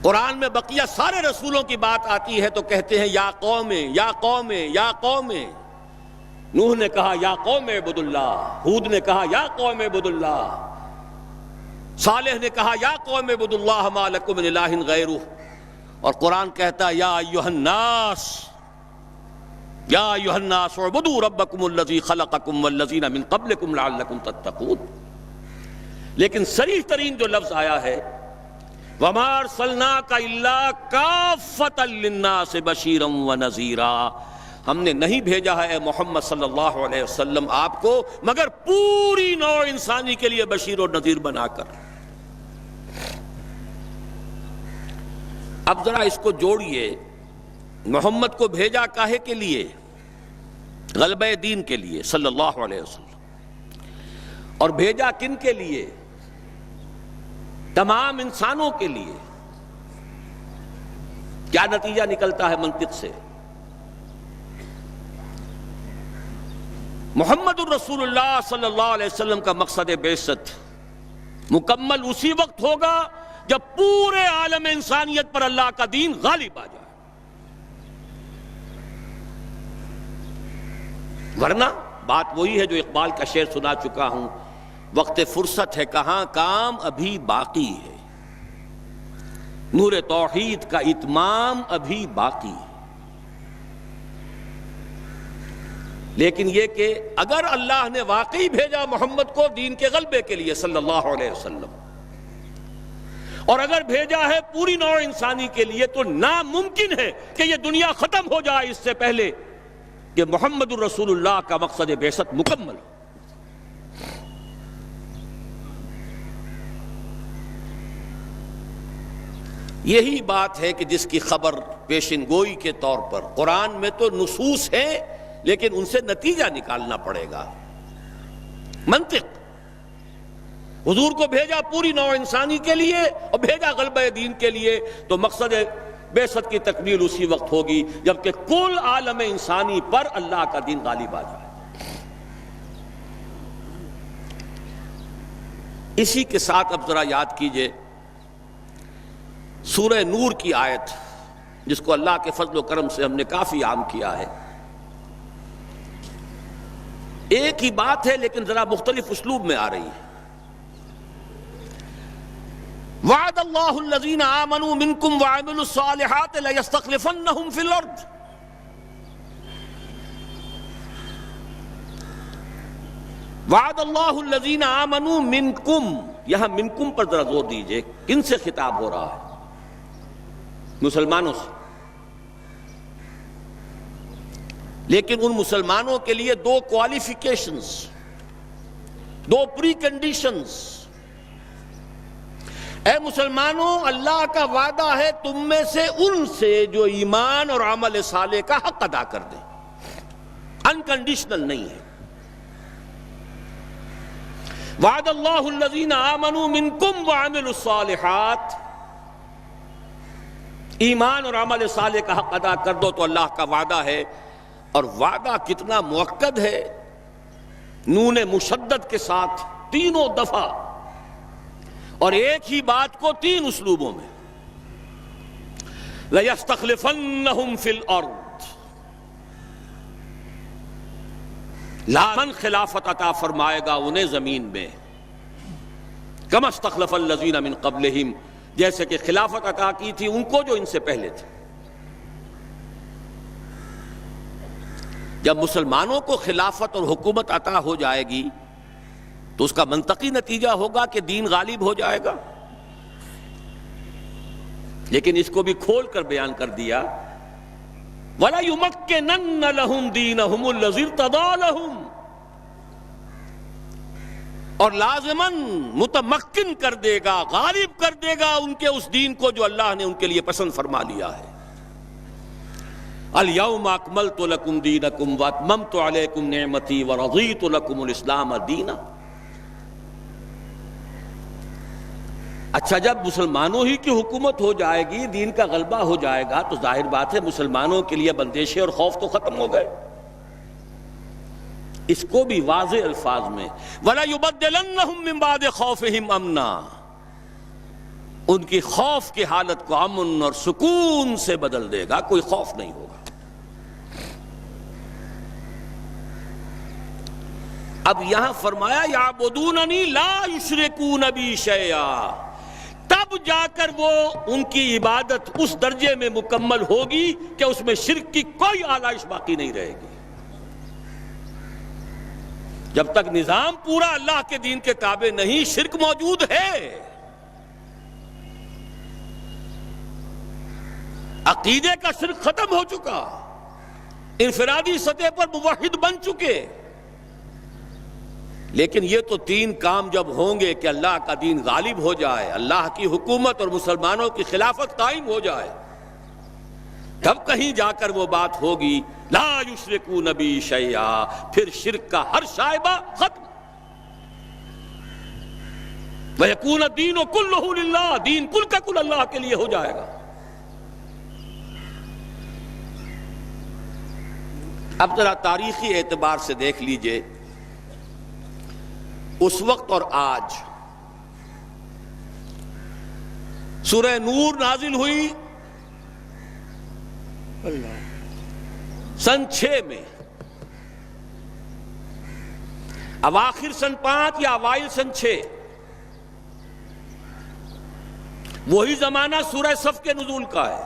قرآن میں بقیہ سارے رسولوں کی بات آتی ہے تو کہتے ہیں یا قوم یا قوم یا قوم۔ نوح نے کہا یا قوم اعبدوا اللہ، ہود نے کہا یا قوم اعبدوا اللہ، صالح نے کہا یا قوم اعبدوا اللہ ما لکم من الہ غیرہ، اور قرآن کہتا ہے یا ایھا الناس یا ایھا الناس اعبدوا ربکم الذی خلقکم والذین من قبلکم لعلکم تتقون۔ لیکن صریح ترین جو لفظ آیا ہے وَمَا أَرْسَلْنَاكَ إِلَّا كَافَّةً لِلنَّاسِ بَشِيرًا وَنَذِيرًا، ہم نے نہیں بھیجا ہے محمد صلی اللہ علیہ وسلم آپ کو مگر پوری نوع انسانی کے لیے بشیر اور نذیر بنا کر۔ اب ذرا اس کو جوڑیے، محمد کو بھیجا کاہے کے لیے؟ غلبہ دین کے لیے صلی اللہ علیہ وسلم، اور بھیجا کن کے لیے؟ تمام انسانوں کے لیے۔ کیا نتیجہ نکلتا ہے منطق سے؟ محمد الرسول اللہ صلی اللہ علیہ وسلم کا مقصد بعثت مکمل اسی وقت ہوگا جب پورے عالم انسانیت پر اللہ کا دین غالب آ جائے، ورنہ بات وہی ہے جو اقبال کا شعر سنا چکا ہوں، وقت فرصت ہے کہاں کام ابھی باقی ہے، نور توحید کا اتمام ابھی باقی ہے۔ لیکن یہ کہ اگر اللہ نے واقعی بھیجا محمد کو دین کے غلبے کے لیے صلی اللہ علیہ وسلم، اور اگر بھیجا ہے پوری نوع انسانی کے لیے، تو ناممکن ہے کہ یہ دنیا ختم ہو جائے اس سے پہلے کہ محمد الرسول اللہ کا مقصد بعثت مکمل ہو۔ یہی بات ہے کہ جس کی خبر پیشن گوئی کے طور پر قرآن میں تو نصوص ہیں، لیکن ان سے نتیجہ نکالنا پڑے گا، منطق۔ حضور کو بھیجا پوری نوع انسانی کے لیے اور بھیجا غلبہ دین کے لیے، تو مقصد بعثت کی تکمیل اسی وقت ہوگی جبکہ کل عالم انسانی پر اللہ کا دین غالب آ جائے۔ اسی کے ساتھ اب ذرا یاد کیجئے سورہ نور کی آیت، جس کو اللہ کے فضل و کرم سے ہم نے کافی عام کیا ہے۔ ایک ہی بات ہے لیکن ذرا مختلف اسلوب میں آ رہی ہے۔ وعد اللہ الذین آمنوا منکم وعملوا الصالحات لیستخلفنہم فی الارض۔ وعد اللہ الذین آمنوا منکم، یہاں منکم پر ذرا زور دیجئے، کن سے خطاب ہو رہا ہے؟ مسلمانوں سے۔ لیکن ان مسلمانوں کے لیے دو کوالیفیکیشنز، دو پری کنڈیشنز۔ اے مسلمانوں، اللہ کا وعدہ ہے تم میں سے ان سے جو ایمان اور عمل صالح کا حق ادا کر دیں، انکنڈیشنل نہیں ہے۔ وعد اللہ الذین آمنوا منکم وعملوا الصالحات، ایمان اور عمل صالح کا حق ادا کر دو تو اللہ کا وعدہ ہے، اور وعدہ کتنا مؤکد ہے، نون مشدد کے ساتھ تینوں دفعہ، اور ایک ہی بات کو تین اسلوبوں میں۔ لَيَسْتَخْلِفَنَّهُمْ فِي الْأَرْضِ، لامن خلافت عطا فرمائے گا انہیں زمین میں، كَمَا اسْتَخْلَفَ الَّذِينَ مِن قَبْلِهِمْ، جیسے کہ خلافت عطا کی تھی ان کو جو ان سے پہلے تھے۔ جب مسلمانوں کو خلافت اور حکومت عطا ہو جائے گی تو اس کا منطقی نتیجہ ہوگا کہ دین غالب ہو جائے گا، لیکن اس کو بھی کھول کر بیان کر دیا، وَلَا يُمَكِّنَنَّ لَهُمْ دِينَهُمُ الَّذِي ارْتَضَىٰ لَهُمْ، اور لازماً متمکن کر دے گا، غالب کر دے گا ان کے اس دین کو جو اللہ نے ان کے لیے پسند فرما لیا ہے۔ اليوم اکملت لکم دینکم واتممت علیکم نعمتی ورضیت لکم الاسلام دینا۔ اچھا جب مسلمانوں ہی کی حکومت ہو جائے گی، دین کا غلبہ ہو جائے گا، تو ظاہر بات ہے مسلمانوں کے لیے بندشیں اور خوف تو ختم ہو گئے۔ اس کو بھی واضح الفاظ میں وَلَيُبَدِّلَنَّهُم مِّن بَعْدِ خَوْفِهِمْ أَمْنًا، ان کی خوف کی حالت کو امن اور سکون سے بدل دے گا، کوئی خوف نہیں ہوگا۔ اب یہاں فرمایا یعبدوننی لا یشرکون بی شیئا، تب جا کر وہ ان کی عبادت اس درجے میں مکمل ہوگی کہ اس میں شرک کی کوئی آلائش باقی نہیں رہے گی۔ جب تک نظام پورا اللہ کے دین کے تابع نہیں، شرک موجود ہے، عقیدے کا شرک ختم ہو چکا، انفرادی سطح پر موحد بن چکے، لیکن یہ تو تین کام جب ہوں گے کہ اللہ کا دین غالب ہو جائے، اللہ کی حکومت اور مسلمانوں کی خلافت قائم ہو جائے، تب کہیں جا کر وہ بات ہوگی لا یشرکون بی شیئا، پھر شرک کا ہر شائبہ ختم، وَيَكُونَ الدِّينُ كُلُّهُ لِلَّهِ، دین کل کا کل اللہ کے لیے ہو جائے گا۔ اب ذرا تاریخی اعتبار سے دیکھ لیجئے، اس وقت اور آج سورہ نور نازل ہوئی سن 6 میں، اواخر سن 5 یا اوائل سن 6، وہی زمانہ سورہ صف کے نزول کا ہے۔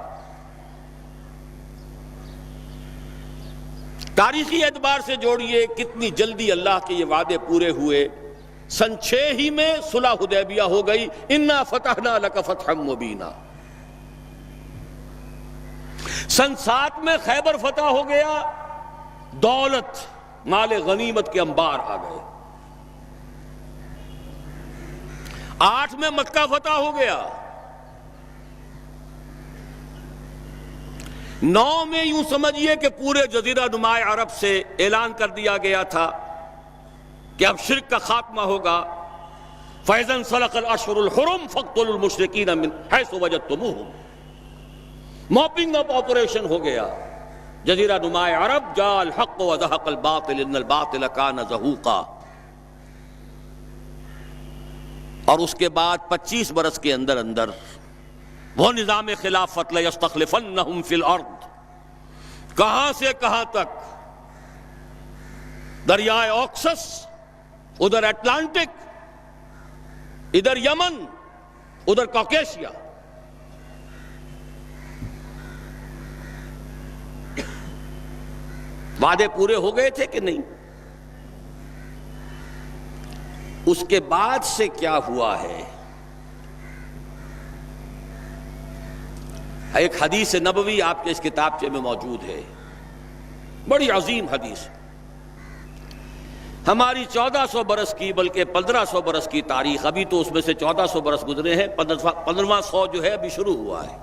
تاریخی اعتبار سے جوڑیے کتنی جلدی اللہ کے یہ وعدے پورے ہوئے۔ سن 6 ہی میں صلح حدیبیہ ہو گئی، انا فتحنا لک فتحا مبینا۔ سن 7 میں خیبر فتح ہو گیا، دولت مال غنیمت کے انبار آ گئے۔ 8 میں مکہ فتح ہو گیا۔ 9 میں یوں سمجھیے کہ پورے جزیرہ نما عرب سے اعلان کر دیا گیا تھا کہ اب شرک کا خاتمہ ہوگا۔ فَإِذَا انْسَلَخَ الْأَشْهُرُ الْحُرُمُ فَاقْتُلُوا الْمُشْرِكِينَ مِنْ حَيْثُ وَجَدتُّمُوهُمْ، موپنگ اپ آپریشن ہو گیا۔ جزیرہ نما عرب جاء الحق وزهق الباطل ان الباطل كان زهوقا۔ اور اس کے بعد 25 برس کے اندر اندر وہ نظام خلافت لَيَسْتَخْلِفَنَّهُمْ فِي الْأَرْضِ، کہاں سے کہاں تک، دریائے اوکسس، ادھر اٹلانٹک، ادھر یمن، ادھر کوکیشیا، وعدے پورے ہو گئے تھے کہ نہیں؟ اس کے بعد سے کیا ہوا ہے؟ ایک حدیث نبوی آپ کے اس کتابچے میں موجود ہے، بڑی عظیم حدیث، ہماری 1400 برس کی بلکہ 1500 برس کی تاریخ، ابھی تو اس میں سے 1400 برس گزرے ہیں، 15واں 100 جو ہے ابھی شروع ہوا ہے،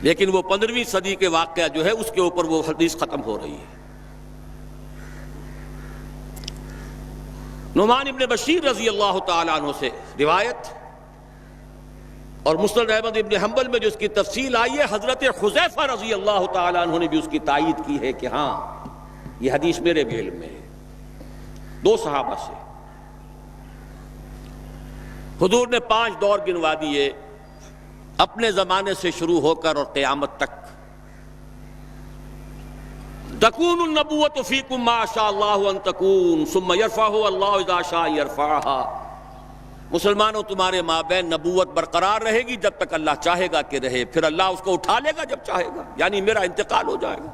لیکن وہ 15ویں صدی کے واقعہ جو ہے اس کے اوپر وہ حدیث ختم ہو رہی ہے۔ نعمان ابن بشیر رضی اللہ تعالیٰ عنہ سے روایت، اور مسند احمد ابن حنبل میں جو اس کی تفصیل آئی ہے، حضرت حذیفہ رضی اللہ تعالیٰ عنہ نے بھی اس کی تائید کی ہے کہ ہاں یہ حدیث میرے بھی علم میں ہے، 2 صحابہ سے۔ حضور نے 5 دور گنوا دیے اپنے زمانے سے شروع ہو کر اور قیامت تک۔ تکون النبوۃ فیکم ما شاء اللہ ان تکون ثم یرفعہ اللہ اذا شاء یرفعہا، مسلمانوں تمہارے مابین نبوت برقرار رہے گی جب تک اللہ چاہے گا کہ رہے، پھر اللہ اس کو اٹھا لے گا جب چاہے گا، یعنی میرا انتقال ہو جائے گا۔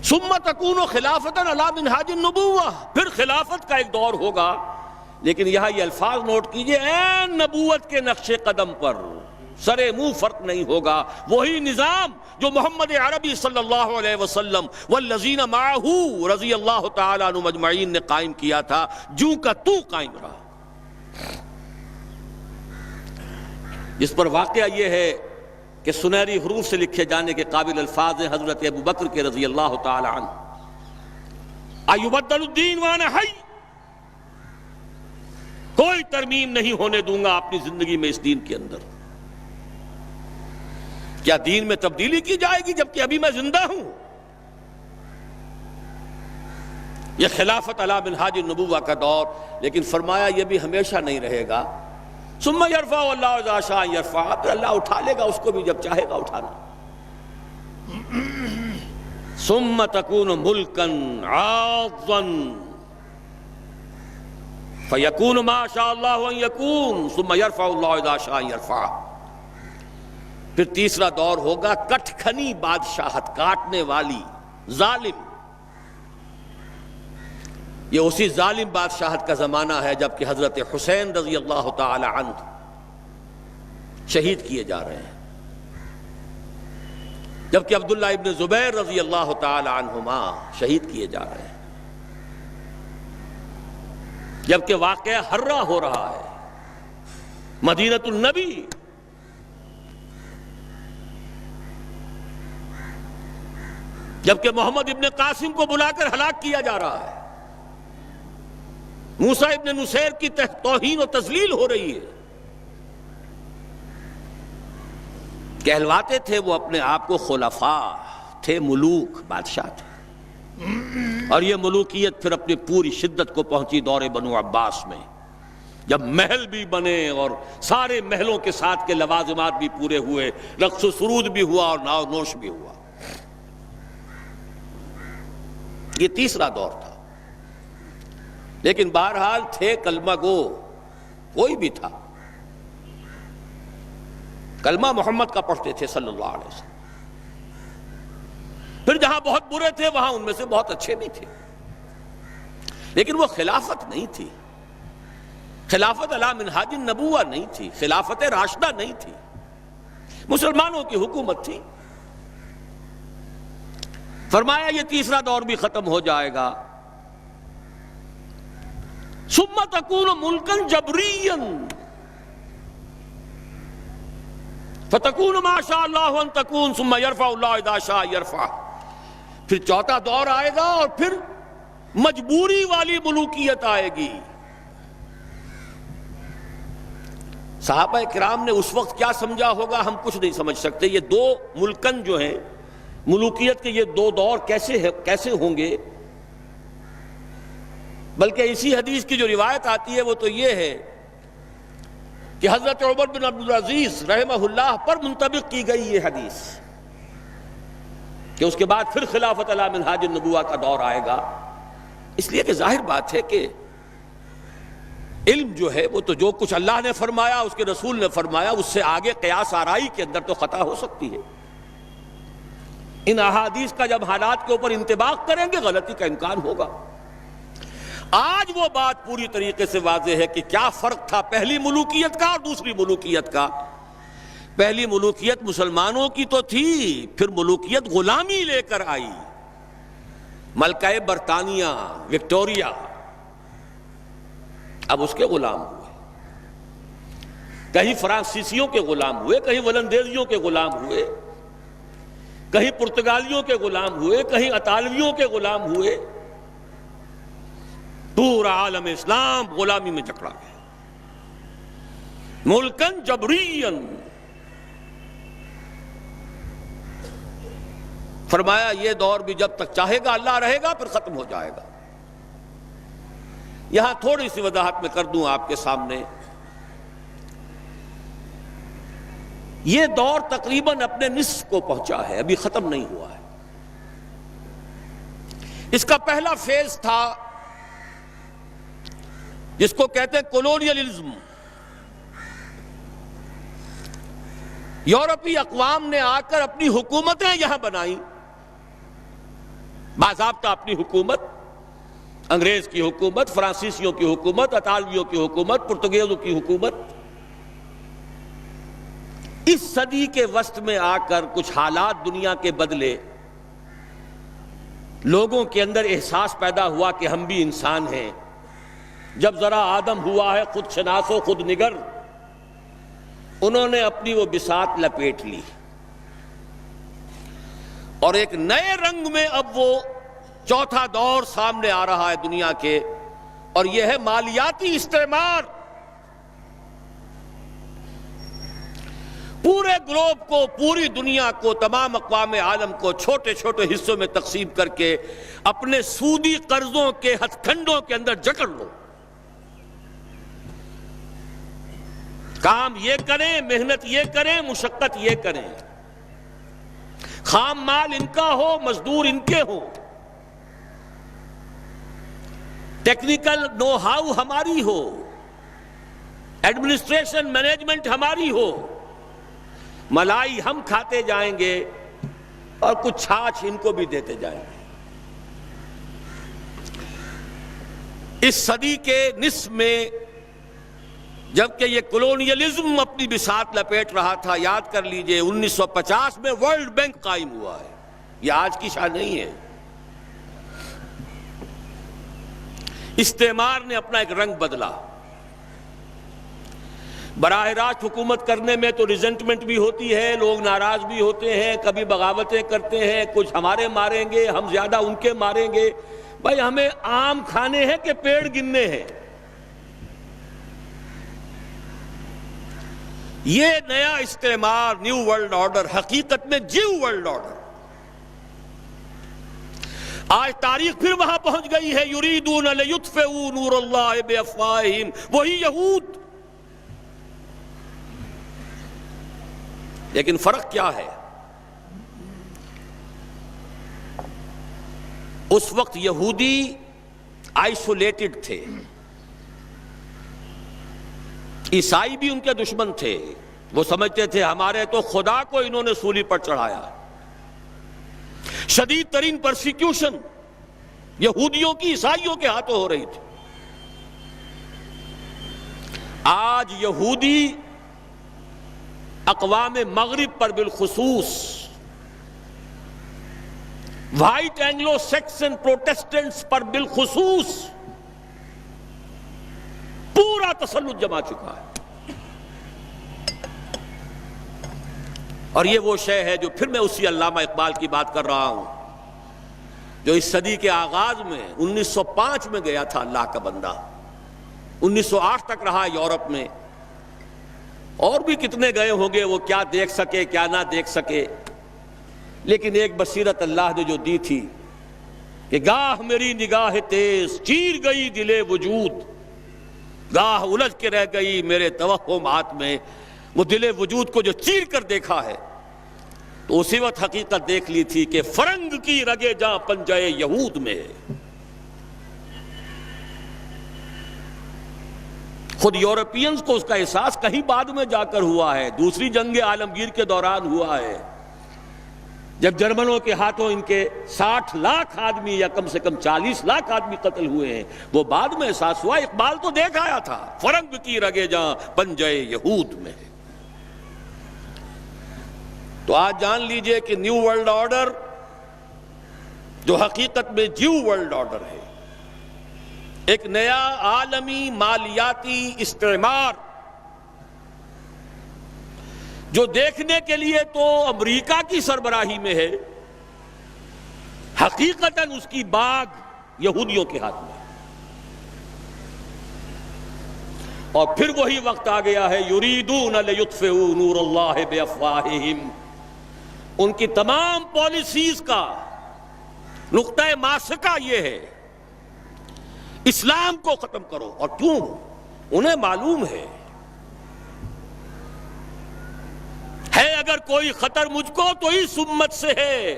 ثم تکون خلافتا علی منہاج النبوہ، پھر خلافت کا ایک دور ہوگا، لیکن یہاں یہ الفاظ نوٹ کیجئے، عین نبوت کے نقش قدم پر، سرے منہ فرق نہیں ہوگا، وہی نظام جو محمد عربی صلی اللہ علیہ وسلم والذین معہ رضی اللہ تعالیٰ عنہ مجمعین نے قائم کیا تھا، جوں کا تو قائم رہا۔ جس پر واقعہ یہ ہے کہ سنہری حروف سے لکھے جانے کے قابل الفاظ ہیں حضرت ابو بکر کے رضی اللہ تعالیٰ عنہ، ایبدل الدین وانا حی، کوئی ترمیم نہیں ہونے دوں گا اپنی زندگی میں اس دین کے اندر۔ کیا دین میں تبدیلی کی جائے گی جبکہ ابھی میں زندہ ہوں؟ یہ خلافت علی منہاج النبوہ کا دور، لیکن فرمایا یہ بھی ہمیشہ نہیں رہے گا۔ ثم یرفع اللہ اذا شاء یرفع، پھر اللہ اٹھا لے گا اس کو بھی جب چاہے گا اٹھانا۔ ثم تکون ملکا عاضا فیکون ما شاء اللہ ان یکون ثم یرفع اللہ اذا شاء یرفع۔ پھر تیسرا دور ہوگا کٹ کھنی بادشاہت، کاٹنے والی، ظالم۔ یہ اسی ظالم بادشاہت کا زمانہ ہے جبکہ حضرت حسین رضی اللہ تعالی عنہ شہید کیے جا رہے ہیں، جبکہ عبداللہ ابن زبیر رضی اللہ تعالی عنہما شہید کیے جا رہے ہیں، جبکہ واقعہ ہررا ہو رہا ہے، مدینۃ النبی۔ جبکہ محمد ابن قاسم کو بلا کر ہلاک کیا جا رہا ہے، موسیٰ ابن نصیر کی توہین و تذلیل ہو رہی ہے۔ کہلواتے تھے وہ اپنے آپ کو خلفاء تھے، ملوک، بادشاہ تھے، اور یہ ملوکیت پھر اپنی پوری شدت کو پہنچی دور بنو عباس میں، جب محل بھی بنے اور سارے محلوں کے ساتھ کے لوازمات بھی پورے ہوئے، رقص و سرود بھی ہوا اور ناؤ نوش بھی ہوا۔ یہ تیسرا دور تھا، لیکن بہرحال تھے کلمہ گو، کوئی بھی تھا، کلمہ محمد کا پڑھتے تھے صلی اللہ علیہ وسلم۔ پھر جہاں بہت برے تھے وہاں ان میں سے بہت اچھے بھی تھے، لیکن وہ خلافت نہیں تھی، خلافت علی منہاج النبوہ نہیں تھی، خلافت راشدہ نہیں تھی، مسلمانوں کی حکومت تھی۔ فرمایا یہ تیسرا دور بھی ختم ہو جائے گا۔ ثم تکون ملکا جبریا فتکون ما شاء اللہ ان تکون ثم یرفع اللہ اذا شاء یرفع۔ پھر چوتھا دور آئے گا اور پھر مجبوری والی ملوکیت آئے گی۔ صحابہ کرام نے اس وقت کیا سمجھا ہوگا ہم کچھ نہیں سمجھ سکتے۔ یہ دو ملکن جو ہیں، ملوکیت کے یہ دو دور کیسے ہوں گے؟ بلکہ اسی حدیث کی جو روایت آتی ہے وہ تو یہ ہے کہ حضرت عمر بن عبدالعزیز رحمہ اللہ پر منطبق کی گئی یہ حدیث کہ اس کے بعد پھر خلافت علی منہاج النبوہ کا دور آئے گا۔ اس لیے کہ ظاہر بات ہے کہ علم جو ہے وہ تو جو کچھ اللہ نے فرمایا، اس کے رسول نے فرمایا، اس سے آگے قیاس آرائی کے اندر تو خطا ہو سکتی ہے۔ ان احادیث کا جب حالات کے اوپر انطباق کریں گے غلطی کا امکان ہوگا۔ آج وہ بات پوری طریقے سے واضح ہے کہ کیا فرق تھا پہلی ملوکیت کا اور دوسری ملوکیت کا۔ پہلی ملوکیت مسلمانوں کی تو تھی، پھر ملوکیت غلامی لے کر آئی، ملکہ برطانیہ وکٹوریا اب اس کے غلام ہوئے، کہیں فرانسیسیوں کے غلام ہوئے، کہیں ولندیزیوں کے غلام ہوئے، کہیں پرتگالیوں کے غلام ہوئے، کہیں اطالویوں کے غلام ہوئے، پورا عالم اسلام غلامی میں جکڑا گیا۔ ملکن جبرین، فرمایا یہ دور بھی جب تک چاہے گا اللہ رہے گا، پھر ختم ہو جائے گا۔ یہاں تھوڑی سی وضاحت میں کر دوں آپ کے سامنے، یہ دور تقریباً اپنے نصف کو پہنچا ہے، ابھی ختم نہیں ہوا ہے۔ اس کا پہلا فیز تھا جس کو کہتے ہیں کولونیلزم۔ یورپی اقوام نے آ کر اپنی حکومتیں یہاں بنائیں، باضابطہ اپنی حکومت، انگریز کی حکومت، فرانسیسیوں کی حکومت، اطالویوں کی حکومت، پرتگیزوں کی حکومت۔ اس صدی کے وسط میں آ کر کچھ حالات دنیا کے بدلے، لوگوں کے اندر احساس پیدا ہوا کہ ہم بھی انسان ہیں۔ جب ذرا آدم ہوا ہے خود شناس و خود نگر، انہوں نے اپنی وہ بساط لپیٹ لی اور ایک نئے رنگ میں اب وہ چوتھا دور سامنے آ رہا ہے دنیا کے، اور یہ ہے مالیاتی استعمار۔ گلوب کو، پوری دنیا کو، تمام اقوام عالم کو چھوٹے چھوٹے حصوں میں تقسیم کر کے اپنے سودی قرضوں کے ہتھ کنڈوں کے اندر جکڑ لو. کام یہ کریں، محنت یہ کریں، مشقت یہ کریں، خام مال ان کا ہو، مزدور ان کے ہو، ٹیکنیکل نو ہاؤ ہماری ہو، ایڈمنسٹریشن مینجمنٹ ہماری ہو، ملائی ہم کھاتے جائیں گے اور کچھ چھاچھ ان کو بھی دیتے جائیں گے. اس صدی کے نصف میں جبکہ یہ کولونیلزم اپنی بساط لپیٹ رہا تھا، یاد کر لیجئے 1950 میں ورلڈ بینک قائم ہوا ہے. یہ آج کی شان نہیں ہے. استعمار نے اپنا ایک رنگ بدلا. براہ راست حکومت کرنے میں تو ریزنٹمنٹ بھی ہوتی ہے، لوگ ناراض بھی ہوتے ہیں، کبھی بغاوتیں کرتے ہیں، کچھ ہمارے ماریں گے، ہم زیادہ ان کے ماریں گے. بھائی ہمیں آم کھانے ہیں کہ پیڑ گننے ہیں؟ یہ نیا استعمار، نیو ورلڈ آرڈر، حقیقت میں جیو ورلڈ آرڈر. آج تاریخ پھر وہاں پہنچ گئی ہے. یریدون لیطفئوا نور اللہ بافواہہم، وہی یہود. لیکن فرق کیا ہے؟ اس وقت یہودی آئسولیٹڈ تھے، عیسائی بھی ان کے دشمن تھے. وہ سمجھتے تھے ہمارے تو خدا کو انہوں نے سولی پر چڑھایا. شدید ترین پرسیکیوشن یہودیوں کی عیسائیوں کے ہاتھوں ہو رہی تھی. آج یہودی اقوام مغرب پر بالخصوص وائٹ اینگلو سیکسن پروٹیسٹنٹس پر بالخصوص پورا تسلط جما چکا ہے. اور یہ وہ شے ہے جو پھر میں اسی علامہ اقبال کی بات کر رہا ہوں جو اس صدی کے آغاز میں 1905 میں گیا تھا اللہ کا بندہ، 1908 تک رہا یورپ میں، اور بھی کتنے گئے ہوں گے، وہ کیا دیکھ سکے کیا نہ دیکھ سکے. لیکن ایک بصیرت اللہ نے جو دی تھی کہ گاہ میری نگاہ تیز چیر گئی دل وجود، گاہ الجھ کے رہ گئی میرے توہمات میں. وہ دل وجود کو جو چیر کر دیکھا ہے تو اسی وقت حقیقت دیکھ لی تھی کہ فرنگ کی رگے جاں پنجے یہود میں ہے. خود یورپینز کو اس کا احساس کہیں بعد میں جا کر ہوا ہے، دوسری جنگ عالمگیر کے دوران ہوا ہے، جب جرمنوں کے ہاتھوں ان کے 60 لاکھ آدمی یا کم سے کم 40 لاکھ آدمی قتل ہوئے ہیں. وہ بعد میں احساس ہوا. اقبال تو دیکھ آیا تھا فرنگ کی رگے جاں پنجے یہود میں. تو آج جان لیجئے کہ نیو ورلڈ آرڈر جو حقیقت میں جیو ورلڈ آرڈر ہے، ایک نیا عالمی مالیاتی استعمار جو دیکھنے کے لیے تو امریکہ کی سربراہی میں ہے، حقیقتاً اس کی باغ یہودیوں کے ہاتھ میں. اور پھر وہی وقت آ گیا ہے یریدون لیطفئوا نور اللہ بافواہہم. ان کی تمام پالیسیز کا نقطہ ماسکہ یہ ہے اسلام کو ختم کرو. اور کیوں؟ انہیں معلوم ہے اگر کوئی خطر مجھ کو تو اس امت سے ہے.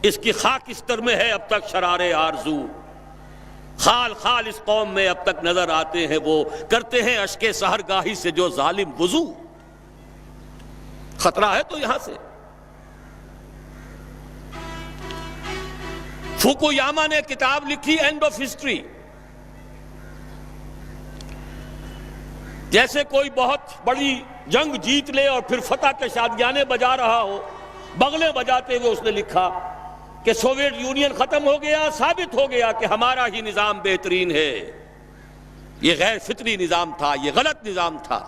اس کی خاک استر میں ہے اب تک شرار آرزو، خال خال اس قوم میں اب تک نظر آتے ہیں وہ کرتے ہیں اشک سحرگاہی سے جو ظالم وضو. خطرہ ہے تو یہاں سے. فوکویاما نے کتاب لکھی اینڈ آف ہسٹری. جیسے کوئی بہت بڑی جنگ جیت لے اور پھر فتح کے شادیانے بجا رہا ہو، بغلیں بجاتے ہوئے اس نے لکھا کہ سوویت یونین ختم ہو گیا، ثابت ہو گیا کہ ہمارا ہی نظام بہترین ہے. یہ غیر فطری نظام تھا، یہ غلط نظام تھا،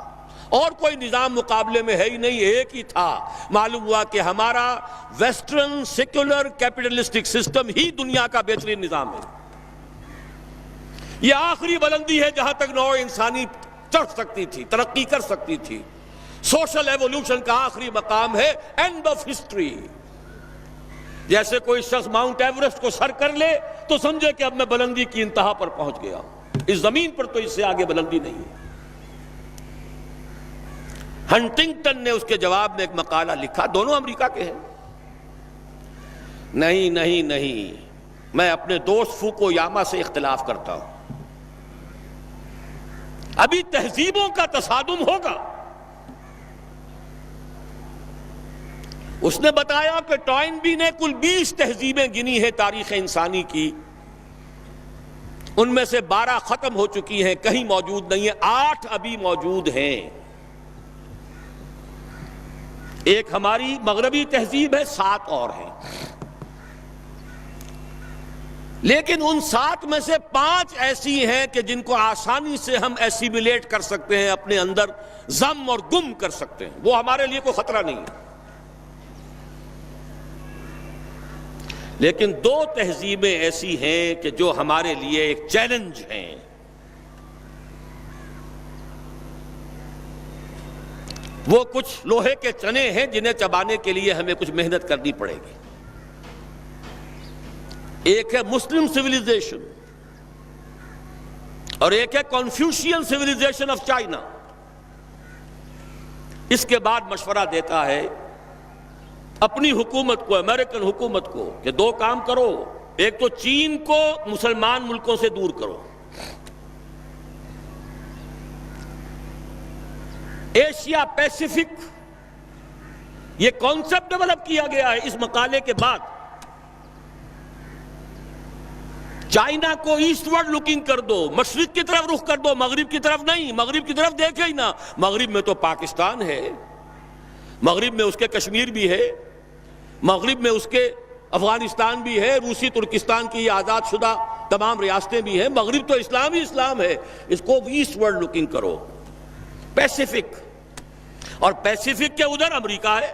اور کوئی نظام مقابلے میں ہے ہی نہیں، ایک ہی تھا. معلوم ہوا کہ ہمارا ویسٹرن سیکولر کیپٹلسٹک سسٹم ہی دنیا کا بہترین نظام ہے. یہ آخری بلندی ہے جہاں تک نوع انسانی چڑھ سکتی تھی، ترقی کر سکتی تھی. سوشل ایوولوشن کا آخری مقام ہے اینڈ آف ہسٹری. جیسے کوئی شخص ماؤنٹ ایوریسٹ کو سر کر لے تو سمجھے کہ اب میں بلندی کی انتہا پر پہنچ گیا. اس زمین پر تو اس سے آگے بلندی نہیں ہے. ہنٹنگٹن نے اس کے جواب میں ایک مقالہ لکھا، دونوں امریکہ کے ہیں. نہیں نہیں نہیں، میں اپنے دوست فوکویاما سے اختلاف کرتا ہوں. ابھی تہذیبوں کا تصادم ہوگا. اس نے بتایا کہ ٹوائنبی نے کل 20 تہذیبیں گنی ہیں تاریخ انسانی کی، ان میں سے 12 ختم ہو چکی ہیں، کہیں موجود نہیں ہیں، 8 ابھی موجود ہیں. ایک ہماری مغربی تہذیب ہے، 7 اور ہیں. لیکن ان 7 میں سے 5 ایسی ہیں کہ جن کو آسانی سے ہم ایسیمیلیٹ کر سکتے ہیں، اپنے اندر ضم اور گم کر سکتے ہیں، وہ ہمارے لیے کوئی خطرہ نہیں ہے. لیکن 2 تہذیبیں ایسی ہیں کہ جو ہمارے لیے ایک چیلنج ہیں. وہ کچھ لوہے کے چنے ہیں جنہیں چبانے کے لیے ہمیں کچھ محنت کرنی پڑے گی. ایک ہے مسلم سویلائزیشن اور ایک ہے کنفیوشین سویلائزیشن آف چائنا. اس کے بعد مشورہ دیتا ہے اپنی حکومت کو، امریکن حکومت کو، کہ 2 کام کرو. ایک تو چین کو مسلمان ملکوں سے دور کرو. ایشیا پیسیفک یہ کانسیپٹ ڈیولپ کیا گیا ہے اس مقالے کے بعد. چائنا کو ایسٹ ورڈ لوکنگ کر دو، مشرق کی طرف رخ کر دو، مغرب کی طرف نہیں. مغرب کی طرف دیکھے ہی نہ. مغرب میں تو پاکستان ہے، مغرب میں اس کے کشمیر بھی ہے، مغرب میں اس کے افغانستان بھی ہے، روسی ترکستان کی آزاد شدہ تمام ریاستیں بھی ہیں. مغرب تو اسلام ہی اسلام ہے. اس کو ایسٹ ورڈ لوکنگ کرو. پیسیفک، اور پیسیفک کے ادھر امریکہ ہے.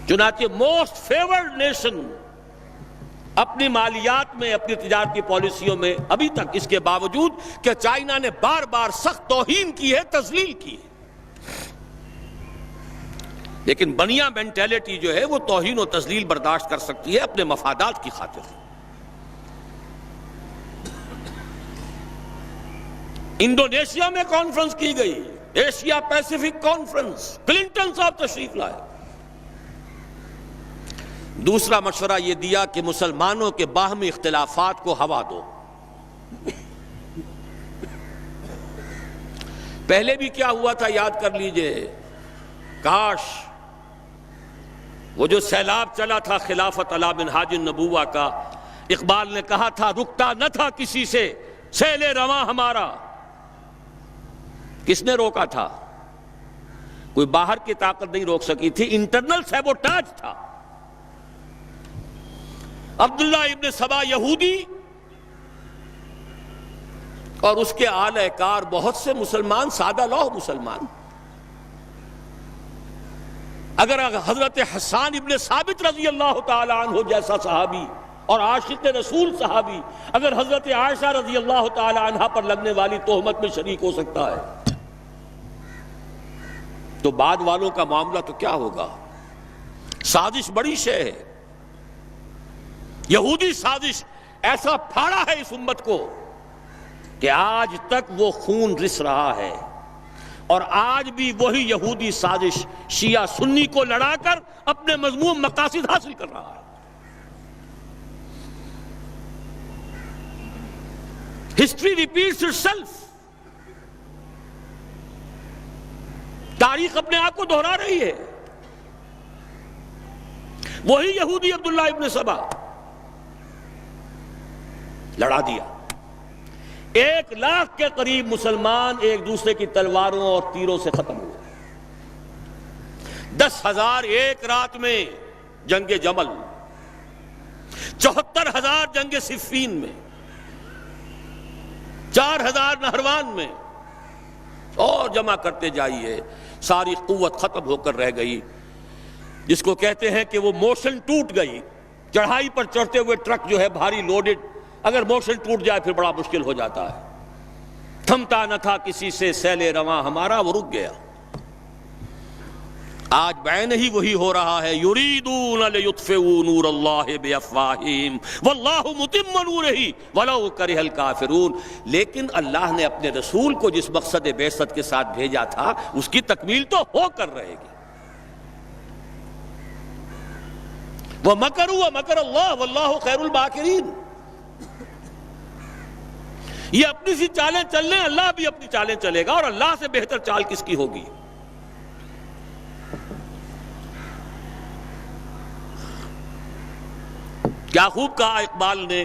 چنانچہ موسٹ فیورڈ نیشن اپنی مالیات میں، اپنی تجارتی پالیسیوں میں ابھی تک، اس کے باوجود کہ چائنا نے بار بار سخت توہین کی ہے، تذلیل کی ہے. لیکن بنیا مینٹیلٹی جو ہے وہ توہین و تذلیل برداشت کر سکتی ہے اپنے مفادات کی خاطر. انڈونیشیا میں کانفرنس کی گئی، ایشیا پیسیفک کانفرنس، کلنٹن صاحب تشریف لائے. دوسرا مشورہ یہ دیا کہ مسلمانوں کے باہمی اختلافات کو ہوا دو. پہلے بھی کیا ہوا تھا یاد کر لیجئے. کاش وہ جو سیلاب چلا تھا خلافت علی منہاج النبوہ کا، اقبال نے کہا تھا رکتا نہ تھا کسی سے سیل رواں ہمارا. کس نے روکا تھا؟ کوئی باہر کی طاقت نہیں روک سکی تھی، انٹرنل سیبوٹاج تھا. عبداللہ ابن سبا یہودی اور اس کے اعلی کار بہت سے مسلمان، سادہ لوح مسلمان. اگر حضرت حسان ابن ثابت رضی اللہ تعالی عنہ جیسا صحابی اور عاشق رسول صحابی اگر حضرت عائشہ رضی اللہ تعالی عنہ پر لگنے والی تہمت میں شریک ہو سکتا ہے تو بعد والوں کا معاملہ تو کیا ہوگا؟ سازش بڑی شے ہے. یہودی سازش ایسا پھاڑا ہے اس امت کو کہ آج تک وہ خون رس رہا ہے، اور آج بھی وہی یہودی سازش شیعہ سنی کو لڑا کر اپنے مذموم مقاصد حاصل کر رہا ہے. History repeats itself. تاریخ اپنے آپ کو دہرا رہی ہے. وہی یہودی عبداللہ ابن سبا لڑا دیا. 1,00,000 کے قریب مسلمان ایک دوسرے کی تلواروں اور تیروں سے ختم ہوئے. 10,000 ایک رات میں جنگ جمل، 74,000 جنگ صفین میں، 4,000 نہروان میں، اور جمع کرتے جائیے. ساری قوت ختم ہو کر رہ گئی. جس کو کہتے ہیں کہ وہ موشن ٹوٹ گئی. چڑھائی پر چڑھتے ہوئے ٹرک جو ہے بھاری لوڈڈ، اگر موشن ٹوٹ جائے پھر بڑا مشکل ہو جاتا ہے. تھمتا نہ تھا کسی سے سیل رواں ہمارا، وہ رک گیا۔ آج بعین ہی وہی ہو رہا ہے، یریدون لیطفئوا نور اللہ بافواہہم واللہ متم نورہ ولو کرہ الکافرون۔ لیکن اللہ نے اپنے رسول کو جس مقصد بعثت کے ساتھ بھیجا تھا اس کی تکمیل تو ہو کر رہے گی۔ وَمَكَرُوا وَمَكَرَ اللَّهُ وَاللَّهُ خَيْرُ الْمَاكِرِينَ۔ یہ اپنی سی چالیں چل لیں، اللہ بھی اپنی چالیں چلے گا، اور اللہ سے بہتر چال کس کی ہوگی؟ کیا خوب کہا اقبال نے،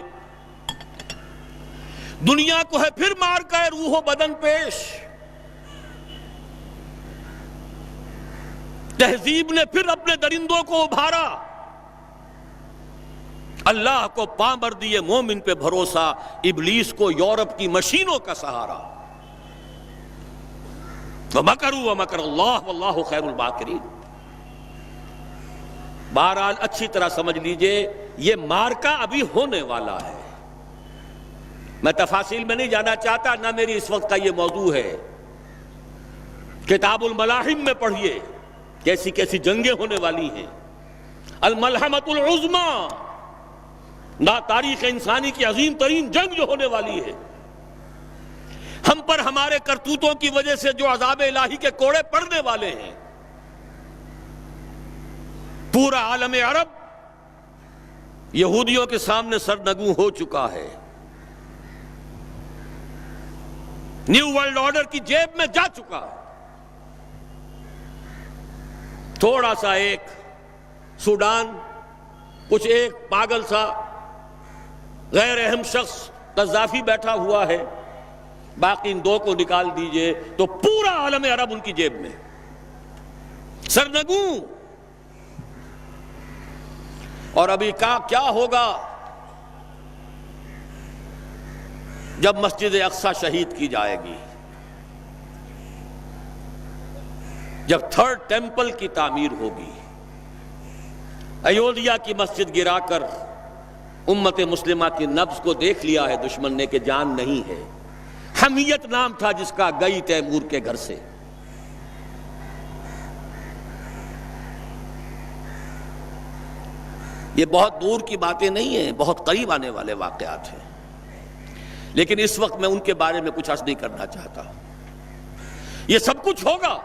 دنیا کو ہے پھر مار کا روح و بدن پیش، تہذیب نے پھر اپنے درندوں کو ابھارا، اللہ کو پامر دیے مومن پہ بھروسہ، ابلیس کو یورپ کی مشینوں کا سہارا۔ وَمَكَرُوا وَمَكَرَ اللَّهُ وَاللَّهُ خَيْرُ الْمَاكِرِينَ۔ بہرحال اچھی طرح سمجھ لیجئے یہ مارکا ابھی ہونے والا ہے۔ میں تفاصیل میں نہیں جانا چاہتا، نہ میری اس وقت کا یہ موضوع ہے۔ کتاب الملاحم میں پڑھیے کیسی کیسی جنگیں ہونے والی ہیں۔ الملحمۃ العظمیٰ، نہ تاریخ انسانی کی عظیم ترین جنگ جو ہونے والی ہے، ہم پر ہمارے کرتوتوں کی وجہ سے جو عذاب الہی کے کوڑے پڑنے والے ہیں، پورا عالم عرب یہودیوں کے سامنے سرنگوں ہو چکا ہے، نیو ورلڈ آرڈر کی جیب میں جا چکا ہے۔ تھوڑا سا ایک سوڈان، کچھ ایک پاگل سا غیر اہم شخص قذافی بیٹھا ہوا ہے، باقی ان دو کو نکال دیجئے تو پورا عالم عرب ان کی جیب میں، سرنگوں۔ اور ابھی کیا ہوگا جب مسجد اقصی شہید کی جائے گی، جب تھرڈ ٹیمپل کی تعمیر ہوگی، ایودھیا کی مسجد گرا کر امت مسلمہ کی نبض کو دیکھ لیا ہے دشمن نے کہ جان نہیں ہے۔ حمیت نام تھا جس کا، گئی تیمور کے گھر سے۔ یہ بہت دور کی باتیں نہیں ہیں، بہت قریب آنے والے واقعات ہیں، لیکن اس وقت میں ان کے بارے میں کچھ عرض نہیں کرنا چاہتا۔ یہ سب کچھ ہوگا۔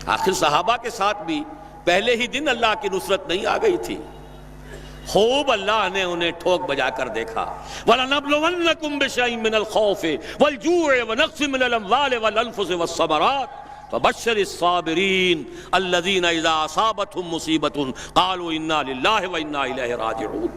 آخر صحابہ کے ساتھ بھی پہلے ہی دن اللہ کی نصرت نہیں آ گئی تھی، خوب اللہ نے انہیں ٹھوک بجا کر دیکھا۔ وَلَنَبْلُوَنَّكُمْ بِشَيْءٍ مِّنَ الْخَوْفِ وَالْجُوعِ وَنَقْصٍ مِّنَ الْأَمْوَالِ وَالْأَنفُسِ وَالثَّمَرَاتِ وَبَشِّرِ الصَّابِرِينَ الَّذِينَ إِذَا أَصَابَتْهُمْ مُصِيبَةٌ قَالُوا إِنَّا لِلَّهِ وَإِنَّا إِلَيْهِ رَاجِعُونَ۔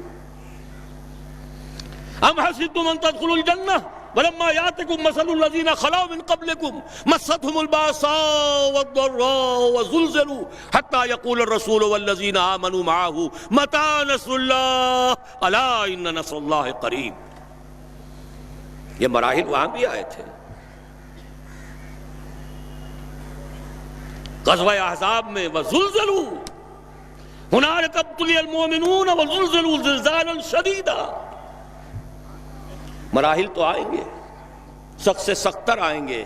أَمْ حَسِبْتُمْ أَن تَدْخُلُوا الْجَنَّةَ وَلَمَّا يَأْتِكُم مَّثَلُ الَّذِينَ خَلَوْا مِن قَبْلِكُم مَّسَّتْهُمُ الْبَأْسَاءُ وَالضَّرَّاءُ وَزُلْزِلُوا حَتَّىٰ يَقُولَ الرَّسُولُ وَالَّذِينَ آمَنُوا مَعَهُ مَتَىٰ نَصْرُ اللَّهِ أَلَا إِنَّ نَصْرَ اللَّهِ قَرِيبٌ۔ یہ مراحل وہاں بھی آئے تھے۔ غزوہ احزاب میں وَزُلْزِلُوا هُنَالِكَ ابْتُلِيَ الْمُؤْمِنُونَ وَزُلْزِلُوا زِلْزَالًا شَدِيدًا۔ مراحل تو آئیں گے، سخت سے سختر آئیں گے،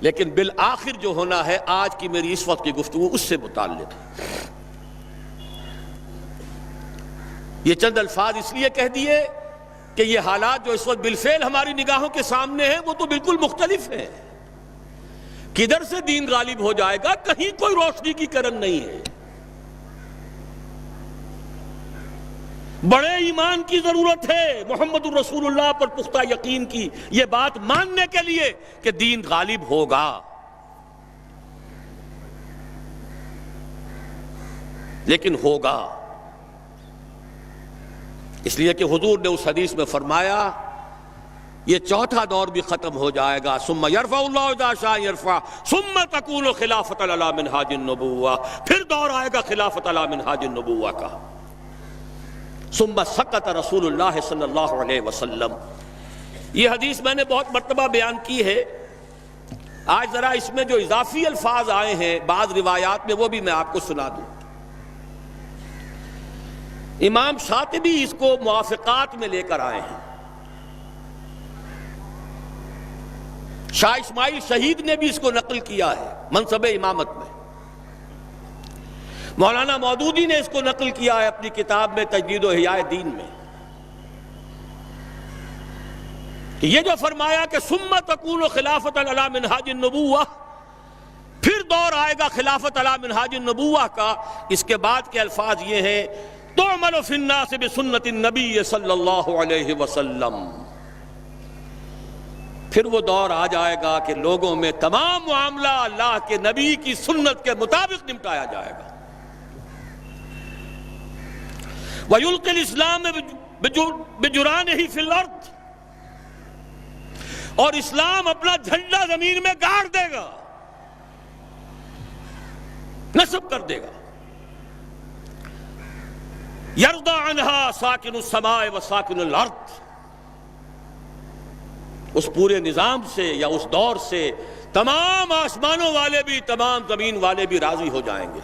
لیکن بالآخر جو ہونا ہے آج کی میری اس وقت کی گفتگو اس سے متعلق ہے۔ یہ چند الفاظ اس لیے کہہ دیے کہ یہ حالات جو اس وقت بالفعل ہماری نگاہوں کے سامنے ہیں وہ تو بالکل مختلف ہیں۔ کدھر سے دین غالب ہو جائے گا، کہیں کوئی روشنی کی کرن نہیں ہے۔ بڑے ایمان کی ضرورت ہے، محمد الرسول اللہ پر پختہ یقین کی، یہ بات ماننے کے لیے کہ دین غالب ہوگا۔ لیکن ہوگا اس لیے کہ حضور نے اس حدیث میں فرمایا یہ چوتھا دور بھی ختم ہو جائے گا، ثم یرفع اللہ اذا شاء یرفع ثم تکون خلافۃ علی منہاج النبوہ، پھر دور آئے گا خلافت علی منہاج النبوہ کا۔ ثم سکت رسول اللہ صلی اللہ علیہ وسلم۔ یہ حدیث میں نے بہت مرتبہ بیان کی ہے، آج ذرا اس میں جو اضافی الفاظ آئے ہیں بعض روایات میں وہ بھی میں آپ کو سنا دوں۔ امام شاطبی اس کو موافقات میں لے کر آئے ہیں۔ شاہ اسماعیل شہید نے بھی اس کو نقل کیا ہے منصب امامت میں، مولانا مودودی نے اس کو نقل کیا ہے اپنی کتاب میں تجدید و احیاء دین میں، کہ یہ جو فرمایا کہ ثم تکون خلافت علی منہاج النبوہ، پھر دور آئے گا خلافت علی منہاج النبوہ کا، اس کے بعد کے الفاظ یہ ہیں تعمل فی الناس بسنت النبی صلی اللہ علیہ وسلم، پھر وہ دور آ جائے گا کہ لوگوں میں تمام معاملہ اللہ کے نبی کی سنت کے مطابق نمٹایا جائے گا۔ وَيُلْقِي الْإِسْلَامَ بِجُرَانِهِ فِي الْأَرْضِ، اور اسلام اپنا جھنڈا زمین میں گاڑ دے گا، نصب کر دے گا۔ يَرْضَى عَنْهَا سَاكِنُ السَّمَاءِ وَسَاكِنُ الْأَرْضِ، اس پورے نظام سے یا اس دور سے تمام آسمانوں والے بھی تمام زمین والے بھی راضی ہو جائیں گے۔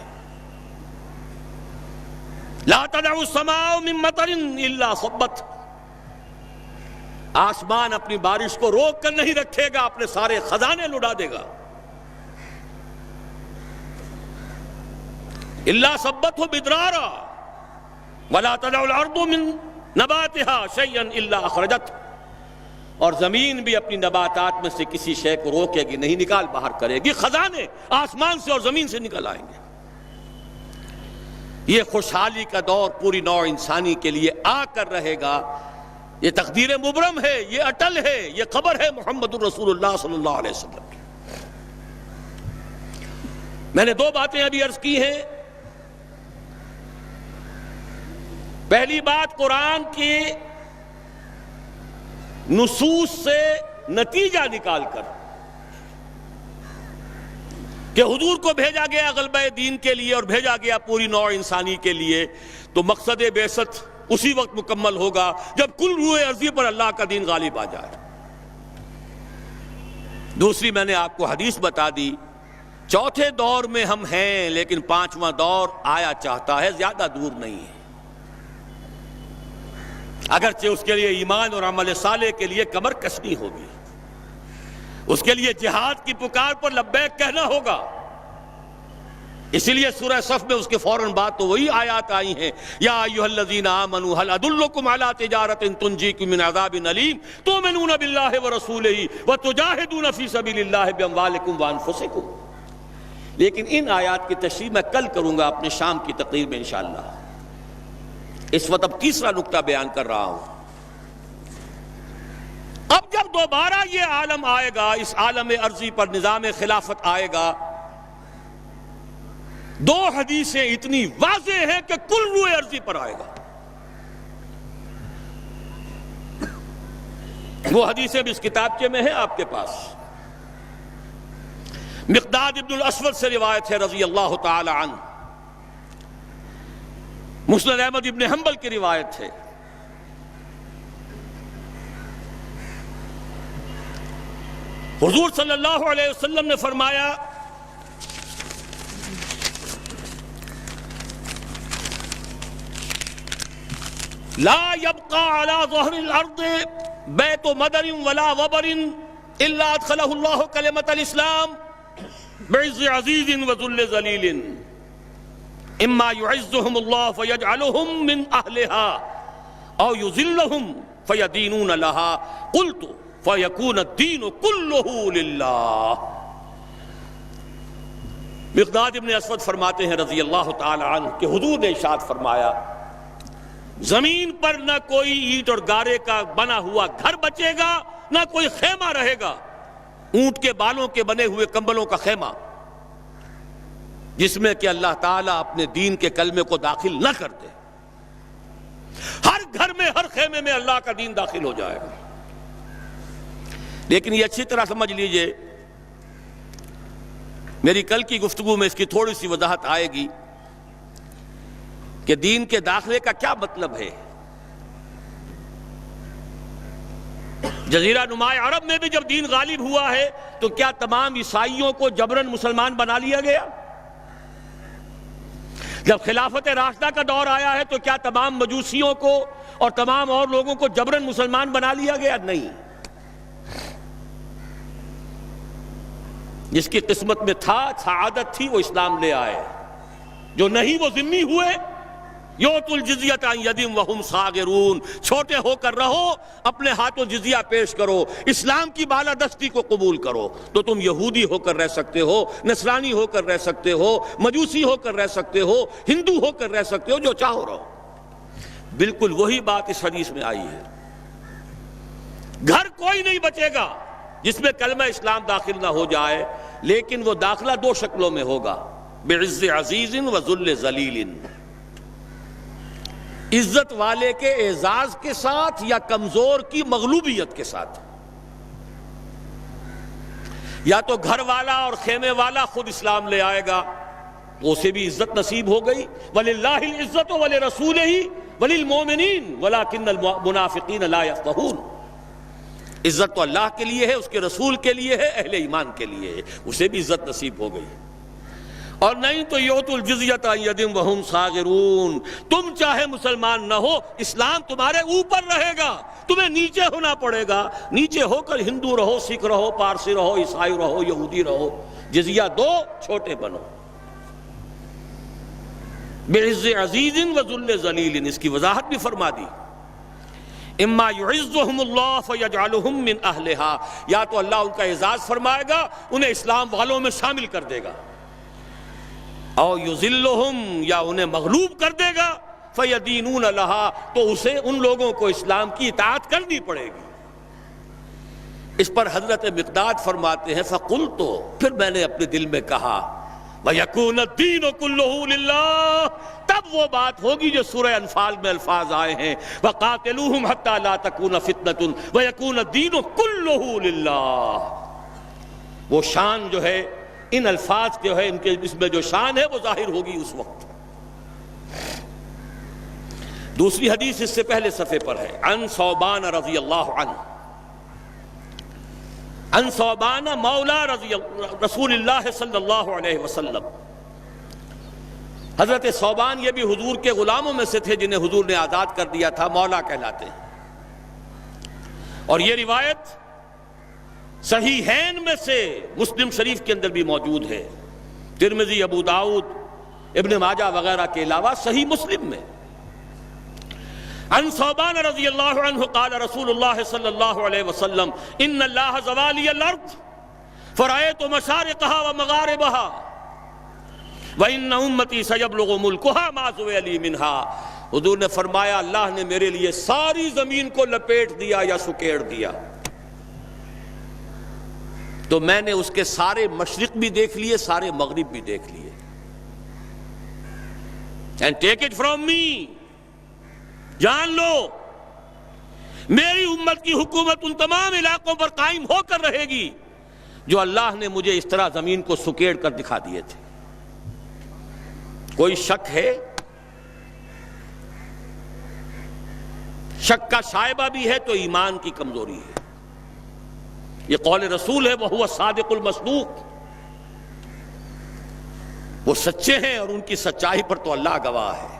لا تدع السماء من مطر الا صبت، آسمان اپنی بارش کو روک کر نہیں رکھے گا، اپنے سارے خزانے لٹا دے گا۔ الا صبته بدرارا ولا تدع الارض من نباتها شيئا الا اخرجته، اور زمین بھی اپنی نباتات میں سے کسی شے کو روکے گی نہیں، نکال باہر کرے گی، خزانے آسمان سے اور زمین سے نکل آئیں گے۔ یہ خوشحالی کا دور پوری نوع انسانی کے لیے آ کر رہے گا، یہ تقدیر مبرم ہے، یہ اٹل ہے، یہ خبر ہے محمد الرسول اللہ صلی اللہ علیہ وسلم کی۔ میں نے دو باتیں ابھی عرض کی ہیں۔ پہلی بات قرآن کے نصوص سے نتیجہ نکال کر کہ حضور کو بھیجا گیا غلبہ دین کے لیے اور بھیجا گیا پوری نوع انسانی کے لیے، تو مقصد بعثت اسی وقت مکمل ہوگا جب کل روئے ارضی پر اللہ کا دین غالب آ جائے۔ دوسری میں نے آپ کو حدیث بتا دی، چوتھے دور میں ہم ہیں لیکن پانچواں دور آیا چاہتا ہے، زیادہ دور نہیں ہے، اگرچہ اس کے لیے ایمان اور عمل صالح کے لیے کمر کسنی ہوگی، اس کے لیے جہاد کی پکار پر لبیک کہنا ہوگا۔ اسی لیے سورہ صف میں اس کے فوراً بعد تو وہی آیات آئی ہیں، یا ایھا الذین آمنوا هل ادلکم علی تجارۃ تنجیکم من عذاب الیم تؤمنون باللہ ورسولہ وتجاہدون فی سبیل اللہ باموالکم وانفسکم۔ لیکن ان آیات کی تشریح میں کل کروں گا اپنے شام کی تقریر میں انشاءاللہ۔ اس وقت اب تیسرا نکتہ بیان کر رہا ہوں۔ اب جب دوبارہ یہ عالم آئے گا، اس عالم ارضی پر نظام خلافت آئے گا، دو حدیثیں اتنی واضح ہیں کہ کل روئے ارضی پر آئے گا۔ وہ حدیثیں بھی اس کتابچے میں ہیں آپ کے پاس۔ مقداد ابن الاسود سے روایت ہے رضی اللہ تعالی عنہ، مسند احمد ابن حنبل کی روایت ہے۔ حضور صلی اللہ علیہ وسلم نے فرمایا، لا يبقى على ظهر الارض بیت مدر ولا وبر الا ادخله الله کلمۃ الاسلام بعز عزیز وذل ذلیل، اما يعزهم الله فيجعلهم من اهلها او يذلهم فيدينون لها، قلت فيكون الدين كله لله۔ مقداد ابن اسود فرماتے ہیں رضی اللہ تعالی عنہ کہ حضور نے ارشاد فرمایا، زمین پر نہ کوئی اینٹ اور گارے کا بنا ہوا گھر بچے گا، نہ کوئی خیمہ رہے گا، اونٹ کے بالوں کے بنے ہوئے کمبلوں کا خیمہ، جس میں کہ اللہ تعالیٰ اپنے دین کے کلمے کو داخل نہ کر دے۔ ہر گھر میں، ہر خیمے میں اللہ کا دین داخل ہو جائے گا۔ لیکن یہ اچھی طرح سمجھ لیجئے، میری کل کی گفتگو میں اس کی تھوڑی سی وضاحت آئے گی کہ دین کے داخلے کا کیا مطلب ہے۔ جزیرہ نما عرب میں بھی جب دین غالب ہوا ہے تو کیا تمام عیسائیوں کو جبراً مسلمان بنا لیا گیا؟ جب خلافت راشدہ کا دور آیا ہے تو کیا تمام مجوسیوں کو اور تمام اور لوگوں کو جبراً مسلمان بنا لیا گیا؟ نہیں۔ جس کی قسمت میں تھا، سعادت تھی، وہ اسلام لے آئے، جو نہیں وہ ذمہ ہوئے۔ یؤتوا الجزیۃ عن ید وہم صاغرون، چھوٹے ہو کر رہو، اپنے ہاتھوں جزیہ پیش کرو، اسلام کی بالادستی کو قبول کرو، تو تم یہودی ہو کر رہ سکتے ہو، نصرانی ہو کر رہ سکتے ہو، مجوسی ہو کر رہ سکتے ہو، ہندو ہو کر رہ سکتے ہو، جو چاہو رہو۔ بالکل وہی بات اس حدیث میں آئی ہے۔ گھر کوئی نہیں بچے گا جس میں کلمہ اسلام داخل نہ ہو جائے، لیکن وہ داخلہ دو شکلوں میں ہوگا، بعز عزیز و ذل ذلیل، عزت والے کے اعزاز کے ساتھ یا کمزور کی مغلوبیت کے ساتھ۔ یا تو گھر والا اور خیمے والا خود اسلام لے آئے گا تو اسے بھی عزت نصیب ہو گئی، وَلِلَّهِ الْعِزَّةُ وَلِرَسُولِهِ وَلِلْمُؤْمِنِينَ وَلَكِنَّ الْمُنَافِقِينَ لَا يَفْقَهُونَ۔ عزت تو اللہ کے لیے ہے، اس کے رسول کے لیے ہے، اہل ایمان کے لیے ہے، اسے بھی عزت نصیب ہو گئی۔ اور نہیں تو یؤتوا الجزیۃ عن ید وہم صاغرون، تم چاہے مسلمان نہ ہو، اسلام تمہارے اوپر رہے گا، تمہیں نیچے ہونا پڑے گا، نیچے ہو کر ہندو رہو، سکھ رہو، پارسی رہو، عیسائی رہو، یہودی رہو، جزیہ دو، چھوٹے بنو۔ بعز عزیز و ذل ذلیل، اس کی وضاحت بھی فرما دی۔ اما یعزهم اللہ فیجعلهم من اہلها، یا تو اللہ ان کا اعزاز فرمائے گا، انہیں اسلام والوں میں شامل کر دے گا، او یذلہم، یا انہیں مغلوب کر دے گا، فیدینون لها، تو اسے ان لوگوں کو اسلام کی اطاعت کرنی پڑے گی۔ اس پر حضرت مقداد فرماتے ہیں فقلت، پھر میں نے اپنے دل میں کہا وَيَكُونَ الدِّينُ كُلُّهُ لِلَّهِ، تب وہ بات ہوگی جو سورہ انفال میں الفاظ آئے ہیں وَقَاتِلُوهُمْ حَتَّى لَا تَكُونَ فِتْنَةٌ وَيَكُونَ الدِّينُ كُلُّهُ لِلَّهِ۔ وہ شان جو ہے ان الفاظ جو ہے، ان کے اس میں جو شان ہے وہ ظاہر ہوگی اس وقت۔ دوسری حدیث اس سے پہلے صفحے پر ہے، عن ثوبان رضی اللہ عنہ، عن ثوبان مولا رسول اللہ صلی اللہ علیہ وسلم۔ حضرت ثوبان یہ بھی حضور کے غلاموں میں سے تھے جنہیں حضور نے آزاد کر دیا تھا، مولا کہلاتے ہیں۔ اور یہ روایت صحیحین میں سے مسلم شریف کے اندر بھی موجود ہے، ترمذی، ابو داؤد، ابن ماجہ وغیرہ کے علاوہ صحیح مسلم میں۔ عن ثوبان رضی اللہ عنہ قال رسول اللہ صلی اللہ علیہ وسلم ان اللہ زوالی الارض فرأیت مشارقها ومغاربها وان امتی سیبلغ ملکها ما زویلی منها۔ حضور نے فرمایا اللہ نے میرے لیے ساری زمین کو لپیٹ دیا یا سکیڑ دیا، تو میں نے اس کے سارے مشرق بھی دیکھ لیے، سارے مغرب بھی دیکھ لیے۔ And take it from me، جان لو میری امت کی حکومت ان تمام علاقوں پر قائم ہو کر رہے گی جو اللہ نے مجھے اس طرح زمین کو سکیڑ کر دکھا دیے تھے۔ کوئی شک ہے؟ شک کا شائبہ بھی ہے تو ایمان کی کمزوری ہے۔ یہ قول رسول ہے، وہو الصادق المصدوق، وہ سچے ہیں اور ان کی سچائی پر تو اللہ گواہ ہے۔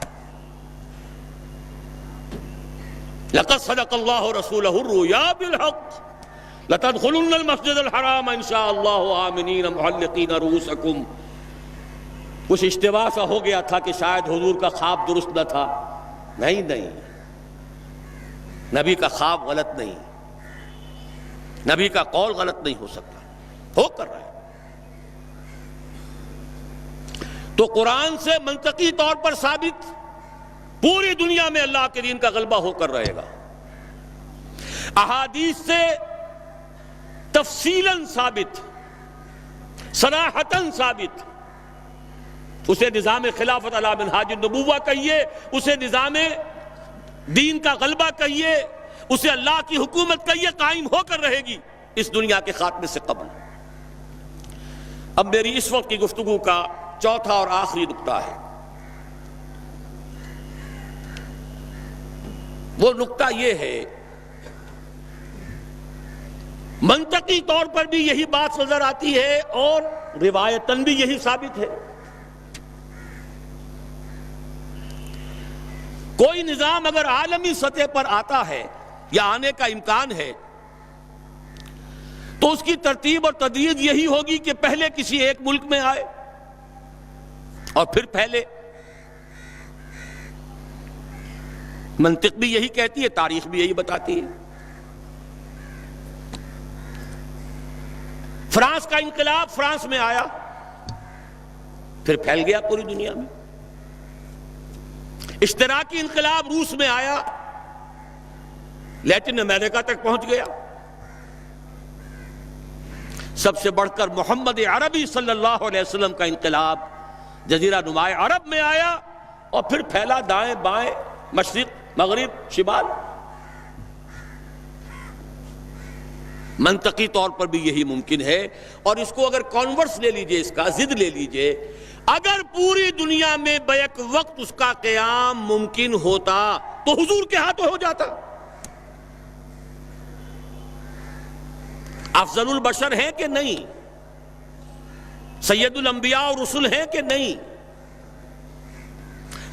لقد صدق اللہ رسولہ الرؤیا بالحق لتدخلن المسجد الحرام ان شاء اللہ آمنین محلقین رؤوسکم۔ کچھ اشتباہ سا ہو گیا تھا کہ شاید حضور کا خواب درست نہ تھا۔ نہیں، نبی کا خواب غلط نہیں، نبی کا قول غلط نہیں ہو سکتا، ہو کر رہا ہے۔ تو قرآن سے منطقی طور پر ثابت، پوری دنیا میں اللہ کے دین کا غلبہ ہو کر رہے گا۔ احادیث سے تفصیلاً ثابت، صراحتاً ثابت، اسے نظام خلافت علی منہاج النبوہ کہیے، اسے نظام دین کا غلبہ کہیے، اسے اللہ کی حکومت کہیے، قائم ہو کر رہے گی اس دنیا کے خاتمے سے قبل۔ اب میری اس وقت کی گفتگو کا چوتھا اور آخری نقطہ ہے، وہ نقطہ یہ ہے، منطقی طور پر بھی یہی بات نظر آتی ہے اور روایتاً بھی یہی ثابت ہے۔ کوئی نظام اگر عالمی سطح پر آتا ہے یا آنے کا امکان ہے تو اس کی ترتیب اور تدریج یہی ہوگی کہ پہلے کسی ایک ملک میں آئے اور پھر پھیلے. منطق بھی یہی کہتی ہے، تاریخ بھی یہی بتاتی ہے. فرانس کا انقلاب فرانس میں آیا، پھر پھیل گیا پوری دنیا میں. اشتراکی انقلاب روس میں آیا، لیٹن امریکہ تک پہنچ گیا. سب سے بڑھ کر محمد عربی صلی اللہ علیہ وسلم کا انقلاب جزیرہ نماء عرب میں آیا اور پھر پھیلا دائیں بائیں، مشرق مغرب شمال. منطقی طور پر بھی یہی ممکن ہے. اور اس کو اگر کانورس لے لیجئے، اس کا ضد لے لیجئے، اگر پوری دنیا میں بیک وقت اس کا قیام ممکن ہوتا تو حضور کے ہاتھوں ہو جاتا. افضل البشر ہیں کہ نہیں؟ سید الانبیاء اور رسل ہیں کہ نہیں؟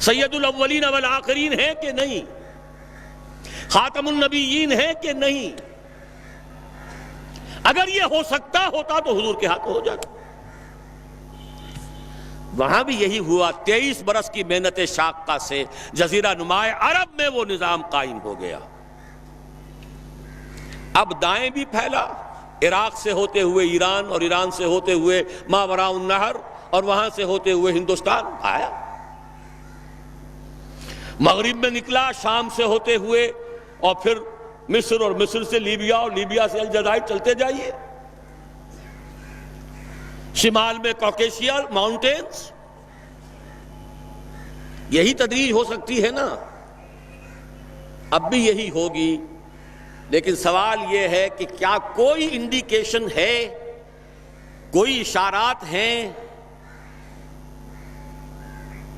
سید الاولین والآخرین ہیں کہ نہیں؟ خاتم النبیین ہیں کہ نہیں؟ اگر یہ ہو سکتا ہوتا تو حضور کے ہاتھ ہو جاتا. وہاں بھی یہی ہوا. 23 برس کی محنت شاقہ سے جزیرہ نماء عرب میں وہ نظام قائم ہو گیا. اب دائیں بھی پھیلا، عراق سے ہوتے ہوئے ایران، اور ایران سے ہوتے ہوئے ماوراء النہر، اور وہاں سے ہوتے ہوئے ہندوستان آیا. مغرب میں نکلا، شام سے ہوتے ہوئے، اور پھر مصر، اور مصر سے لیبیا، اور لیبیا سے الجزائر، چلتے جائیے. شمال میں کوکیشیا ماؤنٹینز. یہی تدریج ہو سکتی ہے نا، اب بھی یہی ہوگی. لیکن سوال یہ ہے کہ کیا کوئی انڈیکیشن ہے، کوئی اشارات ہیں،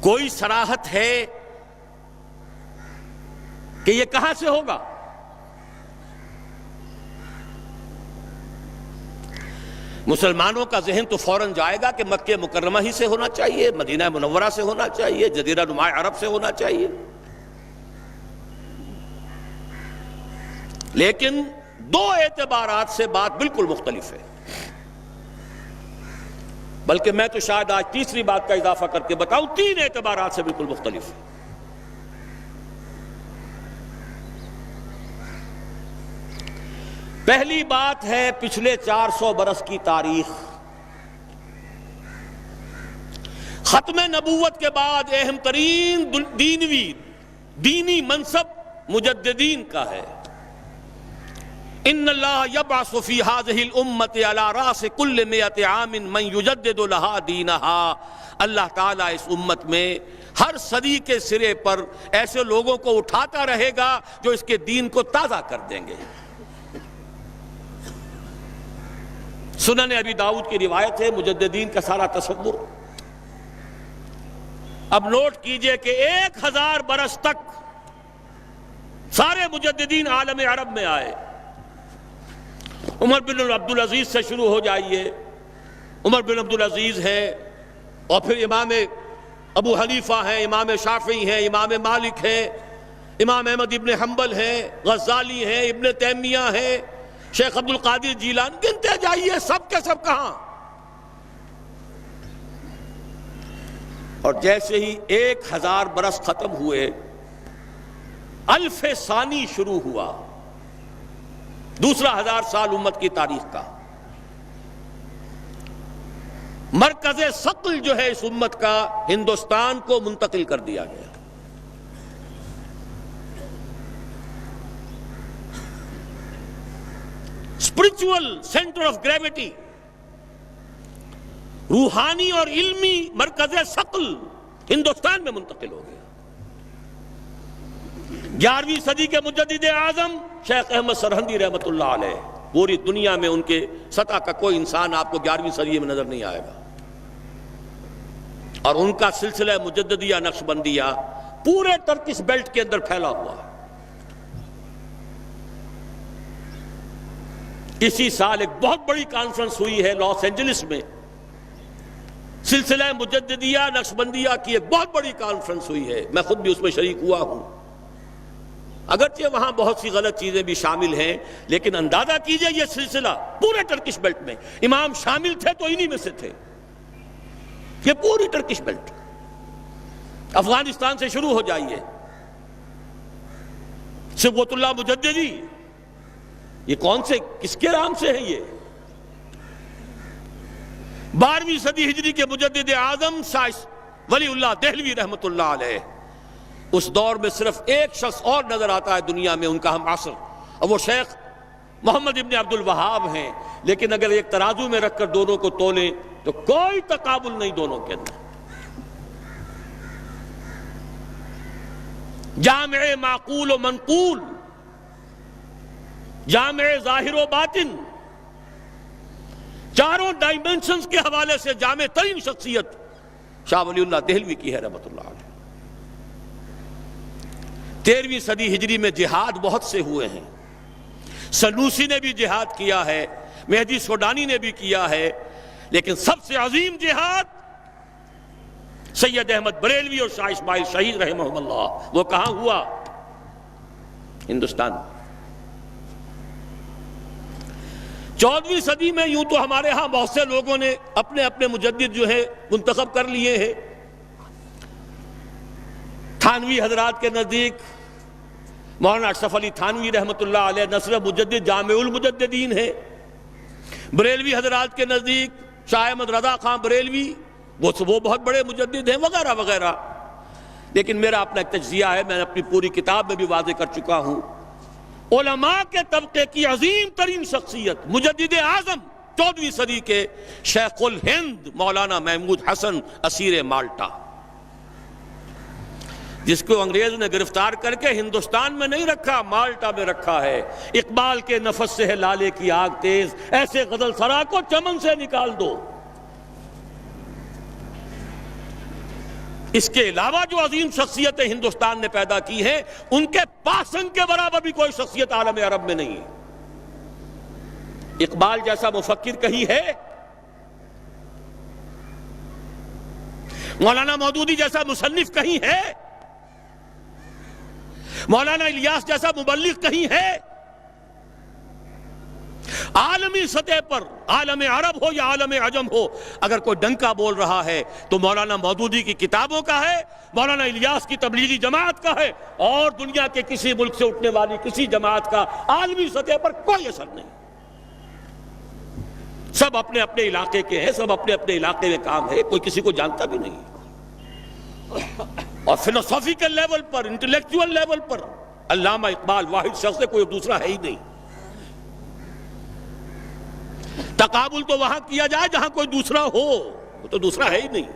کوئی صراحت ہے کہ یہ کہاں سے ہوگا؟ مسلمانوں کا ذہن تو فوراً جائے گا کہ مکہ مکرمہ ہی سے ہونا چاہیے، مدینہ منورہ سے ہونا چاہیے، جزیرہ نماء عرب سے ہونا چاہیے. لیکن دو اعتبارات سے بات بالکل مختلف ہے. بلکہ میں تو شاید آج تیسری بات کا اضافہ کر کے بتاؤں، 3 اعتبارات سے بالکل مختلف ہے. پہلی بات ہے پچھلے 400 برس کی تاریخ. ختم نبوت کے بعد اہم ترین دینی منصب مجددین کا ہے. ان اللہ یبعث فی هذه الامت علی راس کل 100 عام من یجدد لها دینها. اللہ تعالیٰ اس امت میں ہر صدی کے سرے پر ایسے لوگوں کو اٹھاتا رہے گا جو اس کے دین کو تازہ کر دیں گے. سنن ابی داؤد کی روایت ہے، مجددین کا سارا تصور. اب نوٹ کیجئے کہ 1000 برس تک سارے مجددین عالم عرب میں آئے. عمر بن عبدالعزیز سے شروع ہو جائیے، عمر بن عبدالعزیز ہے، اور پھر امام ابو حنیفہ ہیں، امام شافعی ہیں، امام مالک ہیں، امام احمد ابن حنبل ہیں، غزالی ہیں، ابن تیمیہ ہیں، شیخ عبد القادر جیلانی، گنتے جائیے سب کے سب کہاں. اور جیسے ہی 1000 برس ختم ہوئے، الف ثانی شروع ہوا، دوسرا 1000 سال امت کی تاریخ کا. مرکز ثقل جو ہے اس امت کا ہندوستان کو منتقل کر دیا گیا. اسپرچول سینٹر آف گریویٹی، روحانی اور علمی مرکز ثقل ہندوستان میں منتقل ہو گیا. 11ویں صدی کے مجدد اعظم شیخ احمد سرہندی رحمۃ اللہ علیہ، پوری دنیا میں ان کے سطح کا کوئی انسان آپ کو 11ویں صدی میں نظر نہیں آئے گا. اور ان کا سلسلہ مجددیہ نقشبندیہ پورے ٹرکش بیلٹ کے اندر پھیلا ہوا ہے. اسی سال ایک بہت بڑی کانفرنس ہوئی ہے لاس اینجلس میں، سلسلہ مجددیہ نقشبندیہ کی ایک بہت بڑی کانفرنس ہوئی ہے. میں خود بھی اس میں شریک ہوا ہوں. اگرچہ وہاں بہت سی غلط چیزیں بھی شامل ہیں، لیکن اندازہ کیجئے یہ سلسلہ پورے ٹرکش بیلٹ میں امام شامل تھے تو انہی میں سے تھے. یہ پوری ٹرکش بیلٹ افغانستان سے شروع ہو جائیے، صبغت اللہ مجددی، یہ کون سے کس کے نام سے ہے؟ یہ 12ویں صدی ہجری کے مجدد اعظم شاہ ولی اللہ دہلوی رحمت اللہ علیہ. اس دور میں صرف ایک شخص اور نظر آتا ہے دنیا میں ان کا ہم عصر، اور وہ شیخ محمد ابن عبد الوہاب ہیں. لیکن اگر ایک ترازو میں رکھ کر دونوں کو تولیں تو کوئی تقابل نہیں دونوں کے اندر. جامع معقول و منقول، جامع ظاہر و باطن، چاروں ڈائمنشنز کے حوالے سے جامع ترین شخصیت شاہ ولی اللہ دہلوی کی ہے رحمت اللہ علیہ. 13ویں صدی ہجری میں جہاد بہت سے ہوئے ہیں. سنوسی نے بھی جہاد کیا ہے، مہدی سوڈانی نے بھی کیا ہے، لیکن سب سے عظیم جہاد سید احمد بریلوی اور شاہ اسماعیل شہید رحمہ اللہ، وہ کہاں ہوا؟ ہندوستان. 14ویں صدی میں یوں تو ہمارے ہاں بہت سے لوگوں نے اپنے اپنے مجدد جو ہے منتخب کر لیے ہیں. تھانوی حضرات کے نزدیک مولانا اشرف علی تھانوی رحمت اللہ علیہ نصر مجدد جامع المجددین ہے. بریلوی حضرات کے نزدیک شاہ احمد رضا خان بریلوی، وہ بہت بڑے مجدد ہیں، وغیرہ وغیرہ. لیکن میرا اپنا ایک تجزیہ ہے، میں نے اپنی پوری کتاب میں بھی واضح کر چکا ہوں. علماء کے طبقے کی عظیم ترین شخصیت مجدد اعظم 14ویں صدی کے شیخ الہند مولانا محمود حسن اسیر مالٹا، جس کو انگریز نے گرفتار کر کے ہندوستان میں نہیں رکھا، مالٹا میں رکھا ہے. اقبال کے نفس سے ہے لالے کی آگ تیز، ایسے غزل سرا کو چمن سے نکال دو. اس کے علاوہ جو عظیم شخصیتیں ہندوستان نے پیدا کی ہیں، ان کے پاسنگ کے برابر بھی کوئی شخصیت عالم عرب میں نہیں ہے. اقبال جیسا مفکر کہیں ہے؟ مولانا مودودی جیسا مصنف کہیں ہے؟ مولانا الیاس جیسا مبلغ کہیں ہے؟ عالمی سطح پر عالم عرب ہو یا عالم عجم ہو، اگر کوئی ڈنکا بول رہا ہے تو مولانا مودودی کی کتابوں کا ہے، مولانا الیاس کی تبلیغی جماعت کا ہے، اور دنیا کے کسی ملک سے اٹھنے والی کسی جماعت کا عالمی سطح پر کوئی اثر نہیں. سب اپنے اپنے علاقے کے ہیں، سب اپنے اپنے علاقے میں کام ہے، کوئی کسی کو جانتا بھی نہیں. اور فلسفیکل لیول پر، انٹلیکچوئل لیول پر علامہ اقبال واحد شخص ہے، کوئی دوسرا ہے ہی نہیں. تقابل تو وہاں کیا جائے جہاں کوئی دوسرا ہو، وہ تو دوسرا ہے ہی نہیں.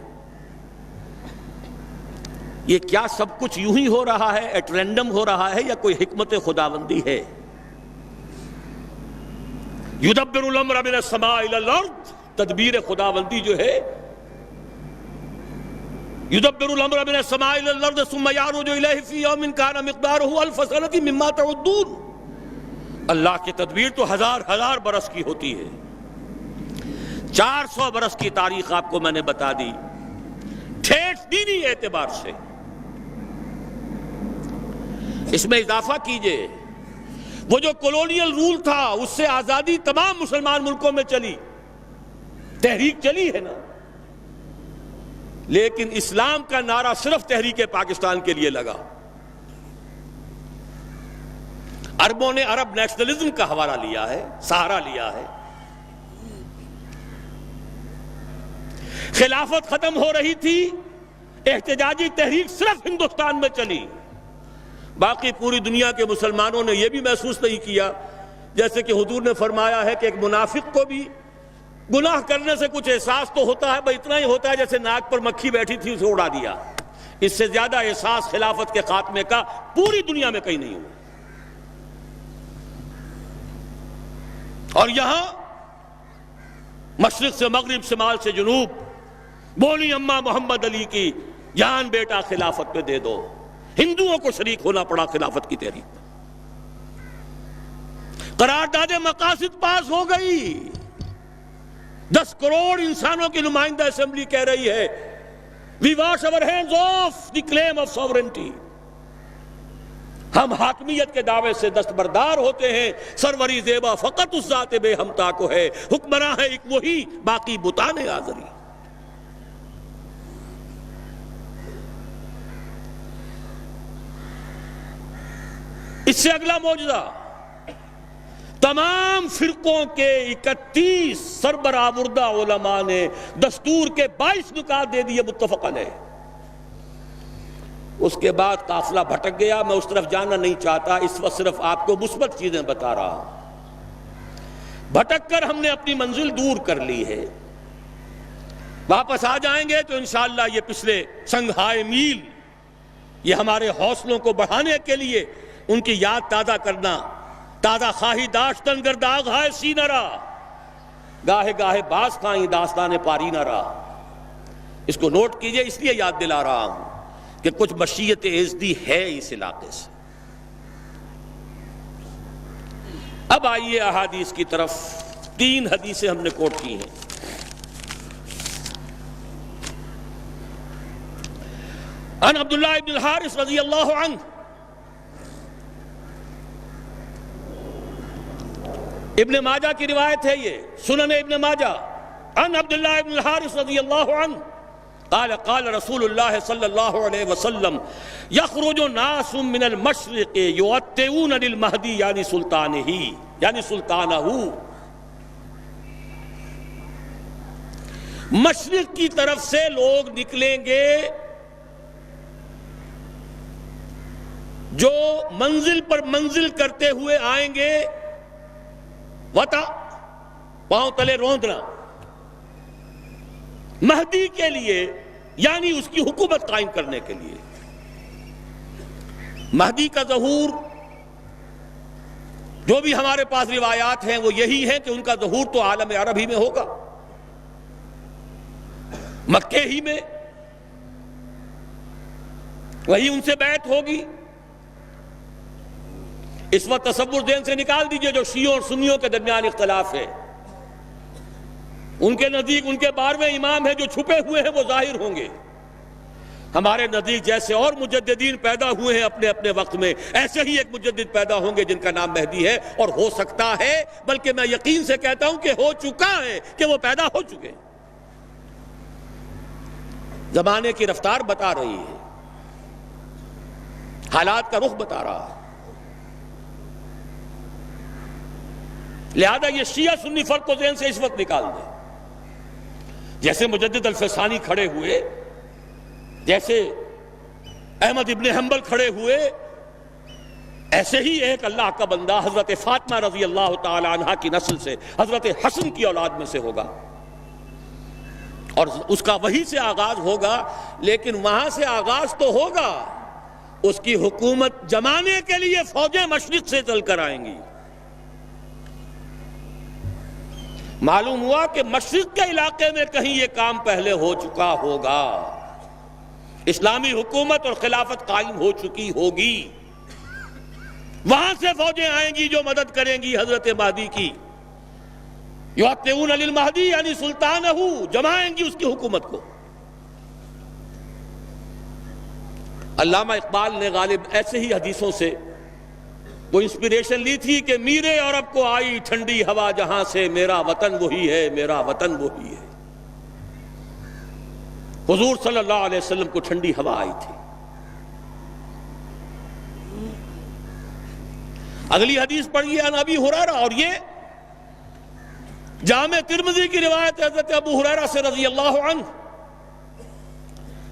یہ کیا سب کچھ یوں ہی ہو رہا ہے، ایٹ رینڈم ہو رہا ہے، یا کوئی حکمت خداوندی ہے؟ یدبر الامر من السماء الی الارض، تدبیر خداوندی جو ہے، یدبر الامر من السماء الی الارض ثم یعرج الیہ فی یوم کان مقدارہ الف سنۃ مما تعدون. اللہ کی تدبیر تو ہزار برس کی ہوتی ہے. 400 برس کی تاریخ آپ کو میں نے بتا دی ٹھیٹ دینی اعتبار سے. اس میں اضافہ کیجئے وہ جو کولونیل رول تھا، اس سے آزادی تمام مسلمان ملکوں میں چلی، تحریک چلی ہے نا، لیکن اسلام کا نعرہ صرف تحریک پاکستان کے لیے لگا. عربوں نے عرب نیشنلزم کا حوالہ لیا ہے، سہارا لیا ہے. خلافت ختم ہو رہی تھی، احتجاجی تحریک صرف ہندوستان میں چلی. باقی پوری دنیا کے مسلمانوں نے یہ بھی محسوس نہیں کیا، جیسے کہ حضور نے فرمایا ہے کہ ایک منافق کو بھی گناہ کرنے سے کچھ احساس تو ہوتا ہے، بس اتنا ہی ہوتا ہے جیسے ناک پر مکھی بیٹھی تھی اسے اڑا دیا. اس سے زیادہ احساس خلافت کے خاتمے کا پوری دنیا میں کہیں نہیں ہوا. اور یہاں مشرق سے مغرب، شمال سے جنوب بولی اماں محمد علی کی جان بیٹا خلافت میں دے دو. ہندوؤں کو شریک ہونا پڑا خلافت کی تحریک میں. قرارداد مقاصد پاس ہو گئی. 10 کروڑ انسانوں کی نمائندہ اسمبلی کہہ رہی ہے we wash our hands off the claim of sovereignty. ہم حاکمیت کے دعوے سے دستبردار ہوتے ہیں، سروری زیبا فقط اس ذات بے ہمتا کو ہے، حکمراں ہے ایک وہی، باقی بتان آزری۔ اس سے اگلا معجزہ، تمام فرقوں کے 31 سربراہوردہ علماء نے دستور کے 22 نکات دے دیے متفق علیہ۔ اس کے بعد قافلہ بھٹک گیا، میں اس طرف جانا نہیں چاہتا، اس وقت صرف آپ کو مثبت چیزیں بتا رہا ہوں۔ بھٹک کر ہم نے اپنی منزل دور کر لی ہے، واپس آ جائیں گے تو انشاءاللہ یہ پچھلے سنگھائے میل، یہ ہمارے حوصلوں کو بڑھانے کے لیے ان کی یاد تازہ کرنا، تازہ خواہی داشتن گر داغ ہائے سی نہ رہا، گاہے گاہے باز خواہی داستان پاری نہ رہا۔ اس کو نوٹ کیجئے، اس لیے یاد دلا رہا ہوں کہ کچھ مشیت ازدی ہے اس علاقے سے۔ اب آئیے احادیث کی طرف، 3 حدیثیں ہم نے کوٹ کی ہیں۔ عن عبداللہ ابن الحارث رضی اللہ عنہ، ابن ماجہ کی روایت ہے، یہ سنن ابن ماجہ، عن عبداللہ ابن الحارث رضی اللہ عنہ قال قال رسول اللہ صلی اللہ علیہ وسلم یخرج ناس من المشرق یؤتئون للمہدی یعنی سلطانہ، مشرق کی طرف سے لوگ نکلیں گے جو منزل پر منزل کرتے ہوئے آئیں گے، وطا پاؤں تلے روندنا، مہدی کے لیے یعنی اس کی حکومت قائم کرنے کے لیے۔ مہدی کا ظہور جو بھی ہمارے پاس روایات ہیں وہ یہی ہے کہ ان کا ظہور تو عالم عرب ہی میں ہوگا، مکے ہی میں، وہی ان سے بیعت ہوگی۔ اس وقت تصور ذہن سے نکال دیجئے جو شیعوں اور سنیوں کے درمیان اختلاف ہے، ان کے نزدیک ان کے 12ویں امام ہیں جو چھپے ہوئے ہیں وہ ظاہر ہوں گے، ہمارے نزدیک جیسے اور مجددین پیدا ہوئے ہیں اپنے اپنے وقت میں، ایسے ہی ایک مجدد پیدا ہوں گے جن کا نام مہدی ہے، اور ہو سکتا ہے بلکہ میں یقین سے کہتا ہوں کہ ہو چکا ہے، کہ وہ پیدا ہو چکے ہیں۔ زمانے کی رفتار بتا رہی ہے، حالات کا رخ بتا رہا ہے، لہذا یہ شیعہ سنی فرق کو ذہن سے اس وقت نکال دیں۔ جیسے مجدد الفسانی کھڑے ہوئے، جیسے احمد ابن حنبل کھڑے ہوئے، ایسے ہی ایک اللہ کا بندہ حضرت فاطمہ رضی اللہ تعالی عنہ کی نسل سے، حضرت حسن کی اولاد میں سے ہوگا، اور اس کا وہی سے آغاز ہوگا، لیکن وہاں سے آغاز تو ہوگا، اس کی حکومت جمانے کے لیے فوجیں مشرق سے چل کر آئیں گی۔ معلوم ہوا کہ مشرق کے علاقے میں کہیں یہ کام پہلے ہو چکا ہوگا، اسلامی حکومت اور خلافت قائم ہو چکی ہوگی، وہاں سے فوجیں آئیں گی جو مدد کریں گی حضرت مہدی کی، یؤتئون للمہدی یعنی سلطانہ، جمائیں گی اس کی حکومت کو۔ علامہ اقبال نے غالب ایسے ہی حدیثوں سے وہ انسپیریشن لی تھی کہ میرے عرب کو آئی ٹھنڈی ہوا جہاں سے، میرا وطن وہی ہے، میرا وطن وہی ہے۔ حضور صلی اللہ علیہ وسلم کو ٹھنڈی ہوا آئی تھی۔ اگلی حدیث پڑھیے، عن ابی ہریرہ، اور یہ جامع ترمذی کی روایت ہے حضرت ابو ہریرہ سے رضی اللہ عنہ،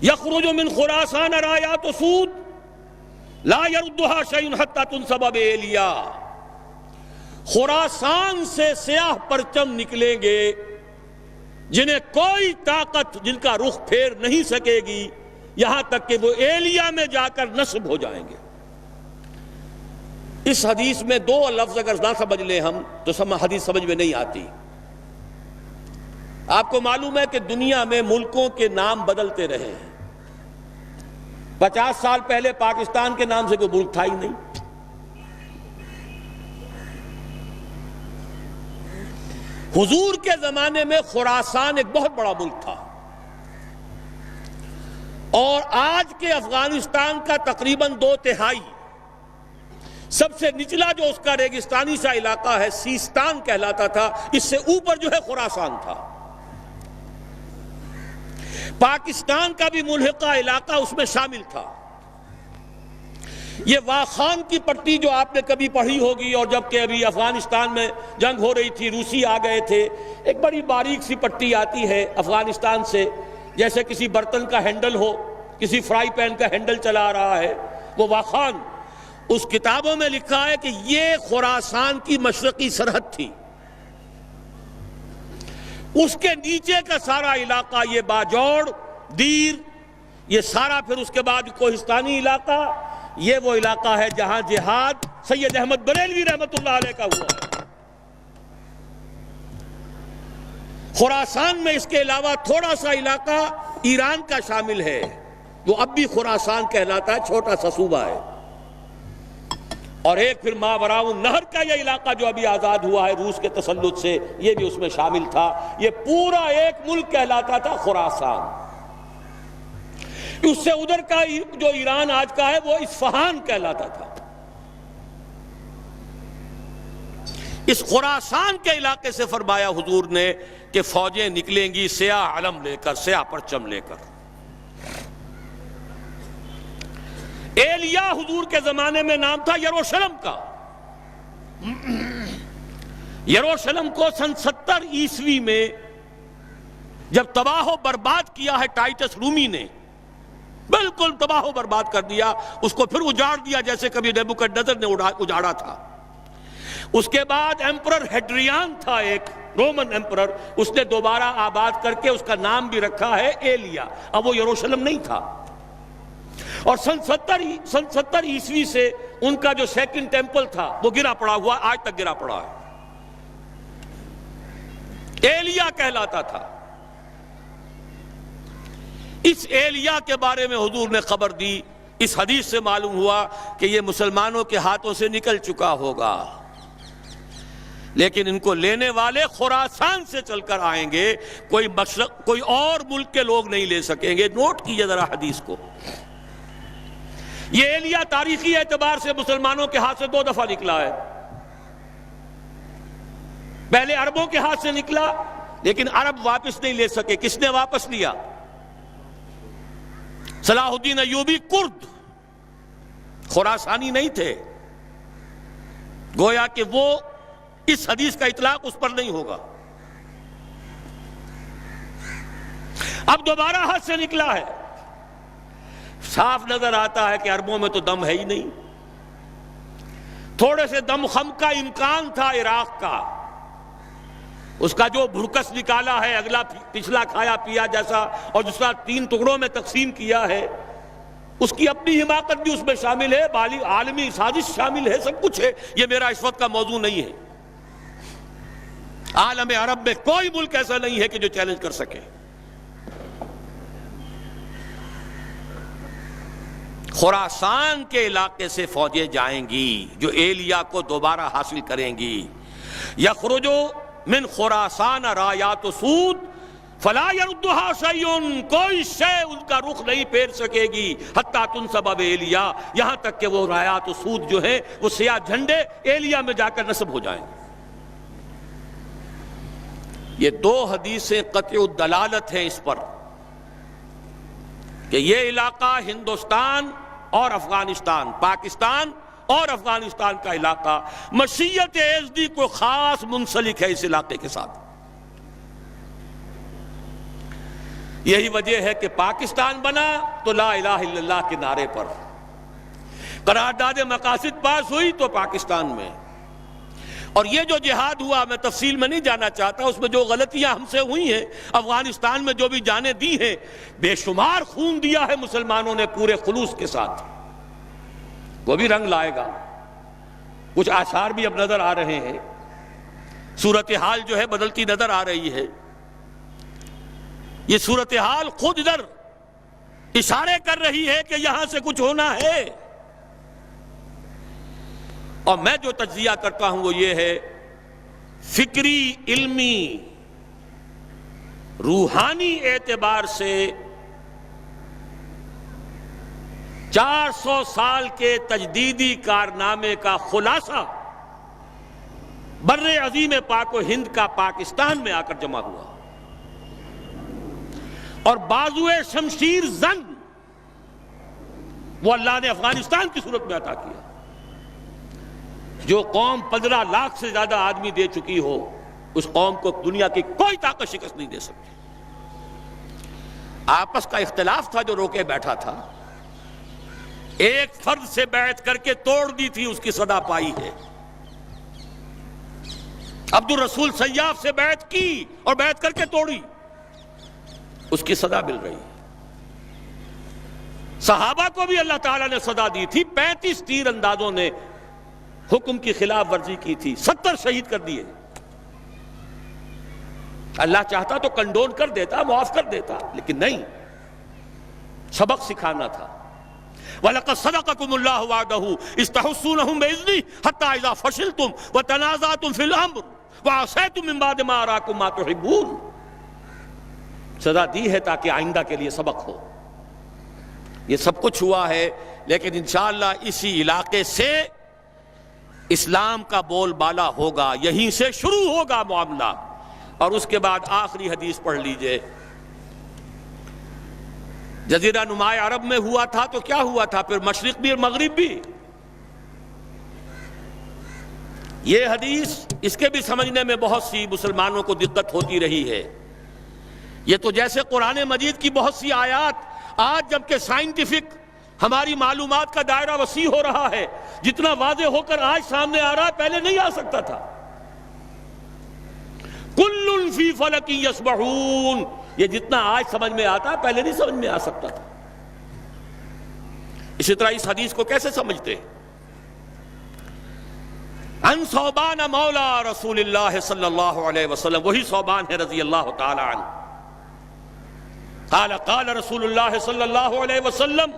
یخرج من خراسان رایات سود لا یردها شیء حتی تنصب بایلیا، خراسان سے سیاہ پرچم نکلیں گے جنہیں کوئی طاقت جن کا رخ پھیر نہیں سکے گی یہاں تک کہ وہ ایلیا میں جا کر نصب ہو جائیں گے۔ اس حدیث میں 2 لفظ اگر نہ سمجھ لیں ہم تو حدیث سمجھ میں نہیں آتی۔ آپ کو معلوم ہے کہ دنیا میں ملکوں کے نام بدلتے رہے ہیں، 50 سال پہلے پاکستان کے نام سے کوئی ملک تھا ہی نہیں، حضور کے زمانے میں خراسان ایک بہت بڑا ملک تھا، اور آج کے افغانستان کا تقریباً 2/3 سب سے نچلا جو اس کا ریگستانی سا علاقہ ہے سیستان کہلاتا تھا، اس سے اوپر جو ہے خراسان تھا۔ پاکستان کا بھی ملحقہ علاقہ اس میں شامل تھا۔ یہ واخان کی پٹی جو آپ نے کبھی پڑھی ہوگی، اور جبکہ ابھی افغانستان میں جنگ ہو رہی تھی، روسی آ گئے تھے، ایک بڑی باریک سی پٹی آتی ہے افغانستان سے، جیسے کسی برتن کا ہینڈل ہو، کسی فرائی پین کا ہینڈل چلا رہا ہے، وہ واخان۔ اس کتابوں میں لکھا ہے کہ یہ خراسان کی مشرقی سرحد تھی۔ اس کے نیچے کا سارا علاقہ، یہ باجوڑ، دیر، یہ سارا پھر اس کے بعد کوہستانی علاقہ، یہ وہ علاقہ ہے جہاں جہاد سید احمد بریلوی رحمت اللہ علیہ کا ہوا ہے۔ خراسان میں اس کے علاوہ تھوڑا سا علاقہ ایران کا شامل ہے، وہ اب بھی خراسان کہلاتا ہے، چھوٹا سا صوبہ ہے۔ اور ایک پھر ماوراء النہر کا یہ علاقہ جو ابھی آزاد ہوا ہے روس کے تسلط سے، یہ بھی اس میں شامل تھا۔ یہ پورا ایک ملک کہلاتا تھا خراسان۔ اس سے ادھر کا جو ایران آج کا ہے وہ اصفہان کہلاتا تھا۔ اس خراسان کے علاقے سے فرمایا حضور نے کہ فوجیں نکلیں گی سیاہ علم لے کر، سیاہ پرچم لے کر۔ ایلیا حضور کے زمانے میں نام تھا یروشلم کا۔ یروشلم کو سن 70 عیسوی میں جب تباہ و برباد کیا ہے ٹائٹس رومی نے، بالکل تباہ و برباد کر دیا، اس کو پھر اجاڑ دیا جیسے کبھی نیبوکڈنیزر نے اجاڑا تھا۔ اس کے بعد ایمپرر ہیڈریان تھا ایک رومن ایمپرر، اس نے دوبارہ آباد کر کے اس کا نام بھی رکھا ہے ایلیا۔ اب وہ یروشلم نہیں تھا، اور سن 70 عیسوی سے ان کا جو سیکنڈ ٹیمپل تھا وہ گرا پڑا ہوا، آج تک گرا پڑا ہے۔ ایلیا کہلاتا تھا۔ اس ایلیا کے بارے میں حضور نے خبر دی، اس حدیث سے معلوم ہوا کہ یہ مسلمانوں کے ہاتھوں سے نکل چکا ہوگا، لیکن ان کو لینے والے خراسان سے چل کر آئیں گے، کوئی اور ملک کے لوگ نہیں لے سکیں گے۔ نوٹ کیجئے ذرا حدیث کو۔ یہ ایلیا تاریخی اعتبار سے مسلمانوں کے ہاتھ سے 2 دفعہ نکلا ہے۔ پہلے عربوں کے ہاتھ سے نکلا، لیکن عرب واپس نہیں لے سکے۔ کس نے واپس لیا؟ صلاح الدین ایوبی کرد، خراسانی نہیں تھے۔ گویا کہ وہ اس حدیث کا اطلاق اس پر نہیں ہوگا۔ اب دوبارہ ہاتھ سے نکلا ہے، صاف نظر آتا ہے کہ عربوں میں تو دم ہے ہی نہیں۔ تھوڑے سے دم خم کا امکان تھا عراق کا، اس کا جو بھرکس نکالا ہے، اگلا پچھلا کھایا پیا جیسا، اور دوسرا 3 ٹکڑوں میں تقسیم کیا ہے، اس کی اپنی حماقت بھی اس میں شامل ہے، عالمی سازش شامل ہے، سب کچھ ہے۔ یہ میرا اس وقت کا موضوع نہیں ہے۔ عالم عرب میں کوئی ملک ایسا نہیں ہے کہ جو چیلنج کر سکے۔ خراسان کے علاقے سے فوجیں جائیں گی جو ایلیا کو دوبارہ حاصل کریں گی۔ یخرجو من خراسان رایات سود فلا یردھا شیء، کوئی شے ان کا رخ نہیں پھیر سکے گی حتی تنصب ایلیا، یہاں تک کہ وہ رایات سود جو ہیں وہ سیاہ جھنڈے ایلیا میں جا کر نصب ہو جائیں گے۔ یہ 2 حدیثیں قطع الدلالت ہیں اس پر کہ یہ علاقہ ہندوستان اور افغانستان، پاکستان اور افغانستان کا علاقہ مشیت ایزدی کو خاص منسلک ہے اس علاقے کے ساتھ۔ یہی وجہ ہے کہ پاکستان بنا تو لا الہ الا اللہ کے نعرے پر، قرارداد مقاصد پاس ہوئی تو پاکستان میں۔ اور یہ جو جہاد ہوا، میں تفصیل میں نہیں جانا چاہتا، اس میں جو غلطیاں ہم سے ہوئی ہیں، افغانستان میں جو بھی جانیں دی ہیں، بے شمار خون دیا ہے مسلمانوں نے پورے خلوص کے ساتھ، وہ بھی رنگ لائے گا۔ کچھ آثار بھی اب نظر آ رہے ہیں، صورتحال جو ہے بدلتی نظر آ رہی ہے۔ یہ صورتحال خود ادھر اشارے کر رہی ہے کہ یہاں سے کچھ ہونا ہے۔ اور میں جو تجزیہ کرتا ہوں وہ یہ ہے، فکری، علمی، روحانی اعتبار سے 400 سال کے تجدیدی کارنامے کا خلاصہ بر عظیم پاک و ہند کا پاکستان میں آ کر جمع ہوا، اور بازوئے شمشیر زن وہ اللہ نے افغانستان کی صورت میں عطا کیا۔ جو قوم 15 لاکھ سے زیادہ آدمی دے چکی ہو، اس قوم کو دنیا کی کوئی طاقت شکست نہیں دے سکتی۔ آپس کا اختلاف تھا جو روکے بیٹھا تھا، ایک فرد سے بیعت کر کے توڑ دی تھی، اس کی صدا پائی ہے۔ عبد الرسول سیاف سے بیعت کی اور بیعت کر کے توڑی، اس کی صدا مل رہی ہے۔ صحابہ کو بھی اللہ تعالیٰ نے صدا دی تھی، 35 تیر اندازوں نے حکم کی خلاف ورزی کی تھی، 70 شہید کر دیے۔ اللہ چاہتا تو کنڈون کر دیتا، معاف کر دیتا، لیکن نہیں، سبق سکھانا تھا۔ وَلَقَدْ صَدَقَكُمُ اللَّهُ وَعْدَهُ إِذْ تَحُسُّونَهُم بِإِذْنِهِ حَتَّىٰ إِذَا فَشِلْتُمْ وَتَنَازَعْتُمْ فِي الْأَمْرِ وَعَصَيْتُم مِّن بَعْدِ مَا أَرَاكُم مَّا تُحِبُّونَ۔ سزا دی ہے تاکہ آئندہ کے لیے سبق ہو۔ یہ سب کچھ ہوا ہے، لیکن انشاءاللہ اسی علاقے سے اسلام کا بول بالا ہوگا، یہیں سے شروع ہوگا معاملہ۔ اور اس کے بعد آخری حدیث پڑھ لیجئے۔ جزیرہ نماء عرب میں ہوا تھا تو کیا ہوا تھا، پھر مشرق بھی اور مغرب بھی۔ یہ حدیث، اس کے بھی سمجھنے میں بہت سی مسلمانوں کو دقت ہوتی رہی ہے۔ یہ تو جیسے قرآن مجید کی بہت سی آیات آج جبکہ سائنٹیفک ہماری معلومات کا دائرہ وسیع ہو رہا ہے، جتنا واضح ہو کر آج سامنے آ رہا ہے، پہلے نہیں آ سکتا تھا۔ کل فی فلک یسبحون، یہ جتنا آج سمجھ میں آتا ہے پہلے نہیں سمجھ میں آ سکتا تھا۔ اسی طرح اس حدیث کو کیسے سمجھتے ہیں؟ ان ثوبان مولا رسول اللہ صلی اللہ علیہ وسلم، وہی ثوبان ہے رضی اللہ تعالی عنہ۔ قال قال رسول اللہ صلی اللہ علیہ وسلم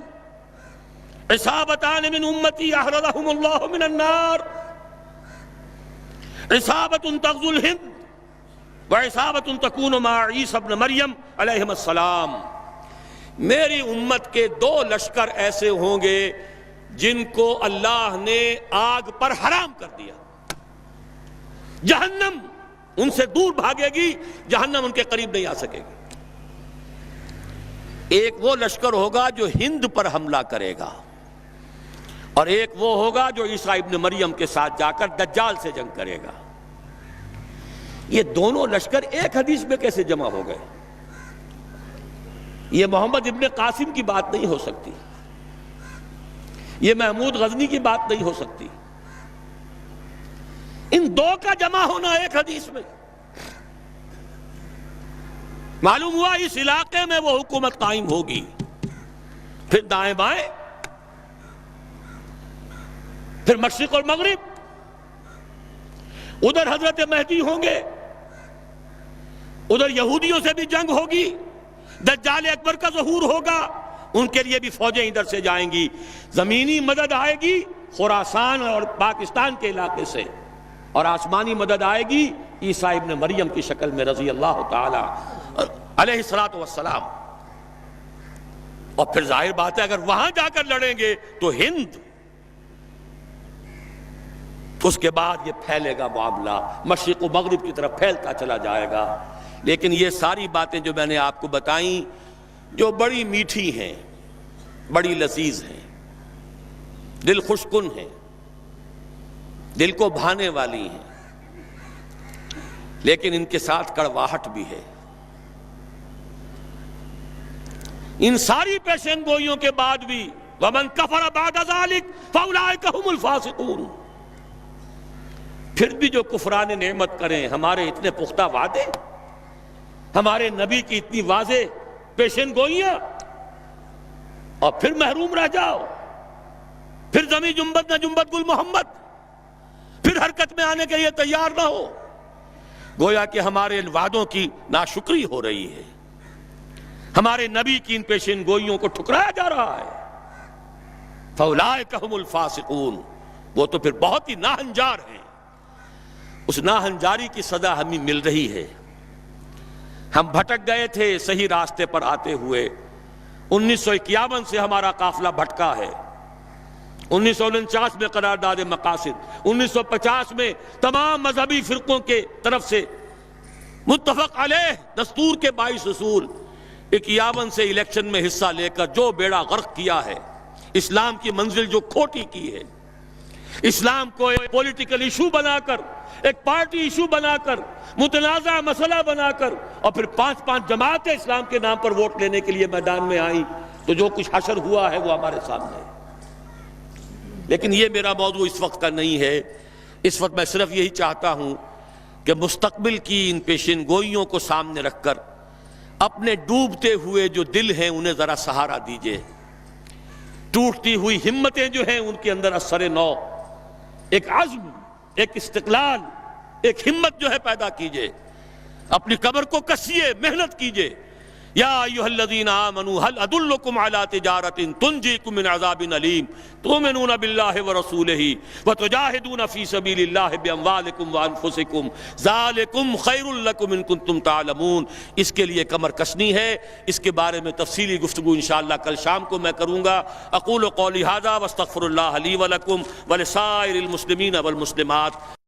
عصابتان من امتی احرزهم اللہ من النار، عصابت تغزو الہند وعصابت تکون مع عیسی ابن مریم علیہم السلام۔ میری امت کے 2 لشکر ایسے ہوں گے جن کو اللہ نے آگ پر حرام کر دیا، جہنم ان سے دور بھاگے گی، جہنم ان کے قریب نہیں آ سکے گی۔ ایک وہ لشکر ہوگا جو ہند پر حملہ کرے گا، اور ایک وہ ہوگا جو عیسیٰ ابن مریم کے ساتھ جا کر دجال سے جنگ کرے گا۔ یہ دونوں لشکر ایک حدیث میں کیسے جمع ہو گئے؟ یہ محمد ابن قاسم کی بات نہیں ہو سکتی، یہ محمود غزنی کی بات نہیں ہو سکتی، ان 2 کا جمع ہونا ایک حدیث میں۔ معلوم ہوا اس علاقے میں وہ حکومت قائم ہوگی، پھر دائیں بائیں، پھر مشرق اور مغرب، ادھر حضرت مہدی ہوں گے، ادھر یہودیوں سے بھی جنگ ہوگی، دجال اکبر کا ظہور ہوگا، ان کے لیے بھی فوجیں ادھر سے جائیں گی، زمینی مدد آئے گی خراسان اور پاکستان کے علاقے سے، اور آسمانی مدد آئے گی عیسیٰ ابن مریم کی شکل میں رضی اللہ تعالی علیہ الصلوۃ والسلام۔ اور پھر ظاہر بات ہے اگر وہاں جا کر لڑیں گے تو ہند، اس کے بعد یہ پھیلے گا معاملہ، مشرق و مغرب کی طرف پھیلتا چلا جائے گا۔ لیکن یہ ساری باتیں جو میں نے آپ کو بتائیں، جو بڑی میٹھی ہیں، بڑی لذیذ ہیں، دل خوش کن ہیں، دل کو بھانے والی ہیں، لیکن ان کے ساتھ کڑواہٹ بھی ہے۔ ان ساری پیشن گوئیوں کے بعد بھی وَمَنْ كَفَرَ بَعْدَ ذَلِكَ فَأُولَٰئِكَ هُمُ الْفَاسِقُونَ، پھر بھی جو کفران نعمت کریں، ہمارے اتنے پختہ وعدے، ہمارے نبی کی اتنی واضح پیشن گوئیاں، اور پھر محروم رہ جاؤ، پھر زمیں جنبت نہ جنبت گل محمد، پھر حرکت میں آنے کے لیے تیار نہ ہو، گویا کہ ہمارے ان وعدوں کی ناشکری ہو رہی ہے، ہمارے نبی کی ان پیشن گوئیوں کو ٹھکرایا جا رہا ہے۔ فَأُولَٰئِكَ هُمُ الْفَاسِقُونَ، وہ تو پھر بہت ہی ناہنجار ہیں، اس ناہنجاری کی سزا ہمیں مل رہی ہے۔ ہم بھٹک گئے تھے صحیح راستے پر آتے ہوئے، 1951 سے ہمارا قافلہ بھٹکا ہے، 1949 میں قرارداد مقاصد، 1950 میں تمام مذہبی فرقوں کے طرف سے متفق علیہ دستور کے 22 اصول، 51 سے الیکشن میں حصہ لے کر جو بیڑا غرق کیا ہے، اسلام کی منزل جو کھوٹی کی ہے، اسلام کو ایک پولیٹیکل ایشو بنا کر، ایک پارٹی ایشو بنا کر، متنازع مسئلہ بنا کر، اور پھر 5 جماعتیں اسلام کے نام پر ووٹ لینے کے لیے میدان میں آئیں، تو جو کچھ حشر ہوا ہے وہ ہمارے سامنے ہے۔ لیکن یہ میرا موضوع اس وقت کا نہیں ہے، اس وقت میں صرف یہی چاہتا ہوں کہ مستقبل کی ان پیشین گوئیوں کو سامنے رکھ کر اپنے ڈوبتے ہوئے جو دل ہیں انہیں ذرا سہارا دیجئے، ٹوٹتی ہوئی ہمتیں جو ہیں ان کے اندر اثر نو، ایک عزم، ایک استقلال، ایک ہمت جو ہے پیدا کیجئے، اپنی قبر کو کسیے، محنت کیجئے۔ یا ایھا الذین آمنوا هل ادلکم علی تجارۃ تنجیکم من عذاب علیم تؤمنون باللہ ورسولہ وتجاہدون فی سبیل اللہ باموالکم وانفسکم ذالکم خیر لکم ان کنتم تعلمون۔ اس کے لیے کمر کسنی ہے، اس کے بارے میں تفصیلی گفتگو انشاءاللہ کل شام کو میں کروں گا۔ اقول قولی ھذا واستغفر اللہ لی ولکم ولسائر المسلمین والمسلمات۔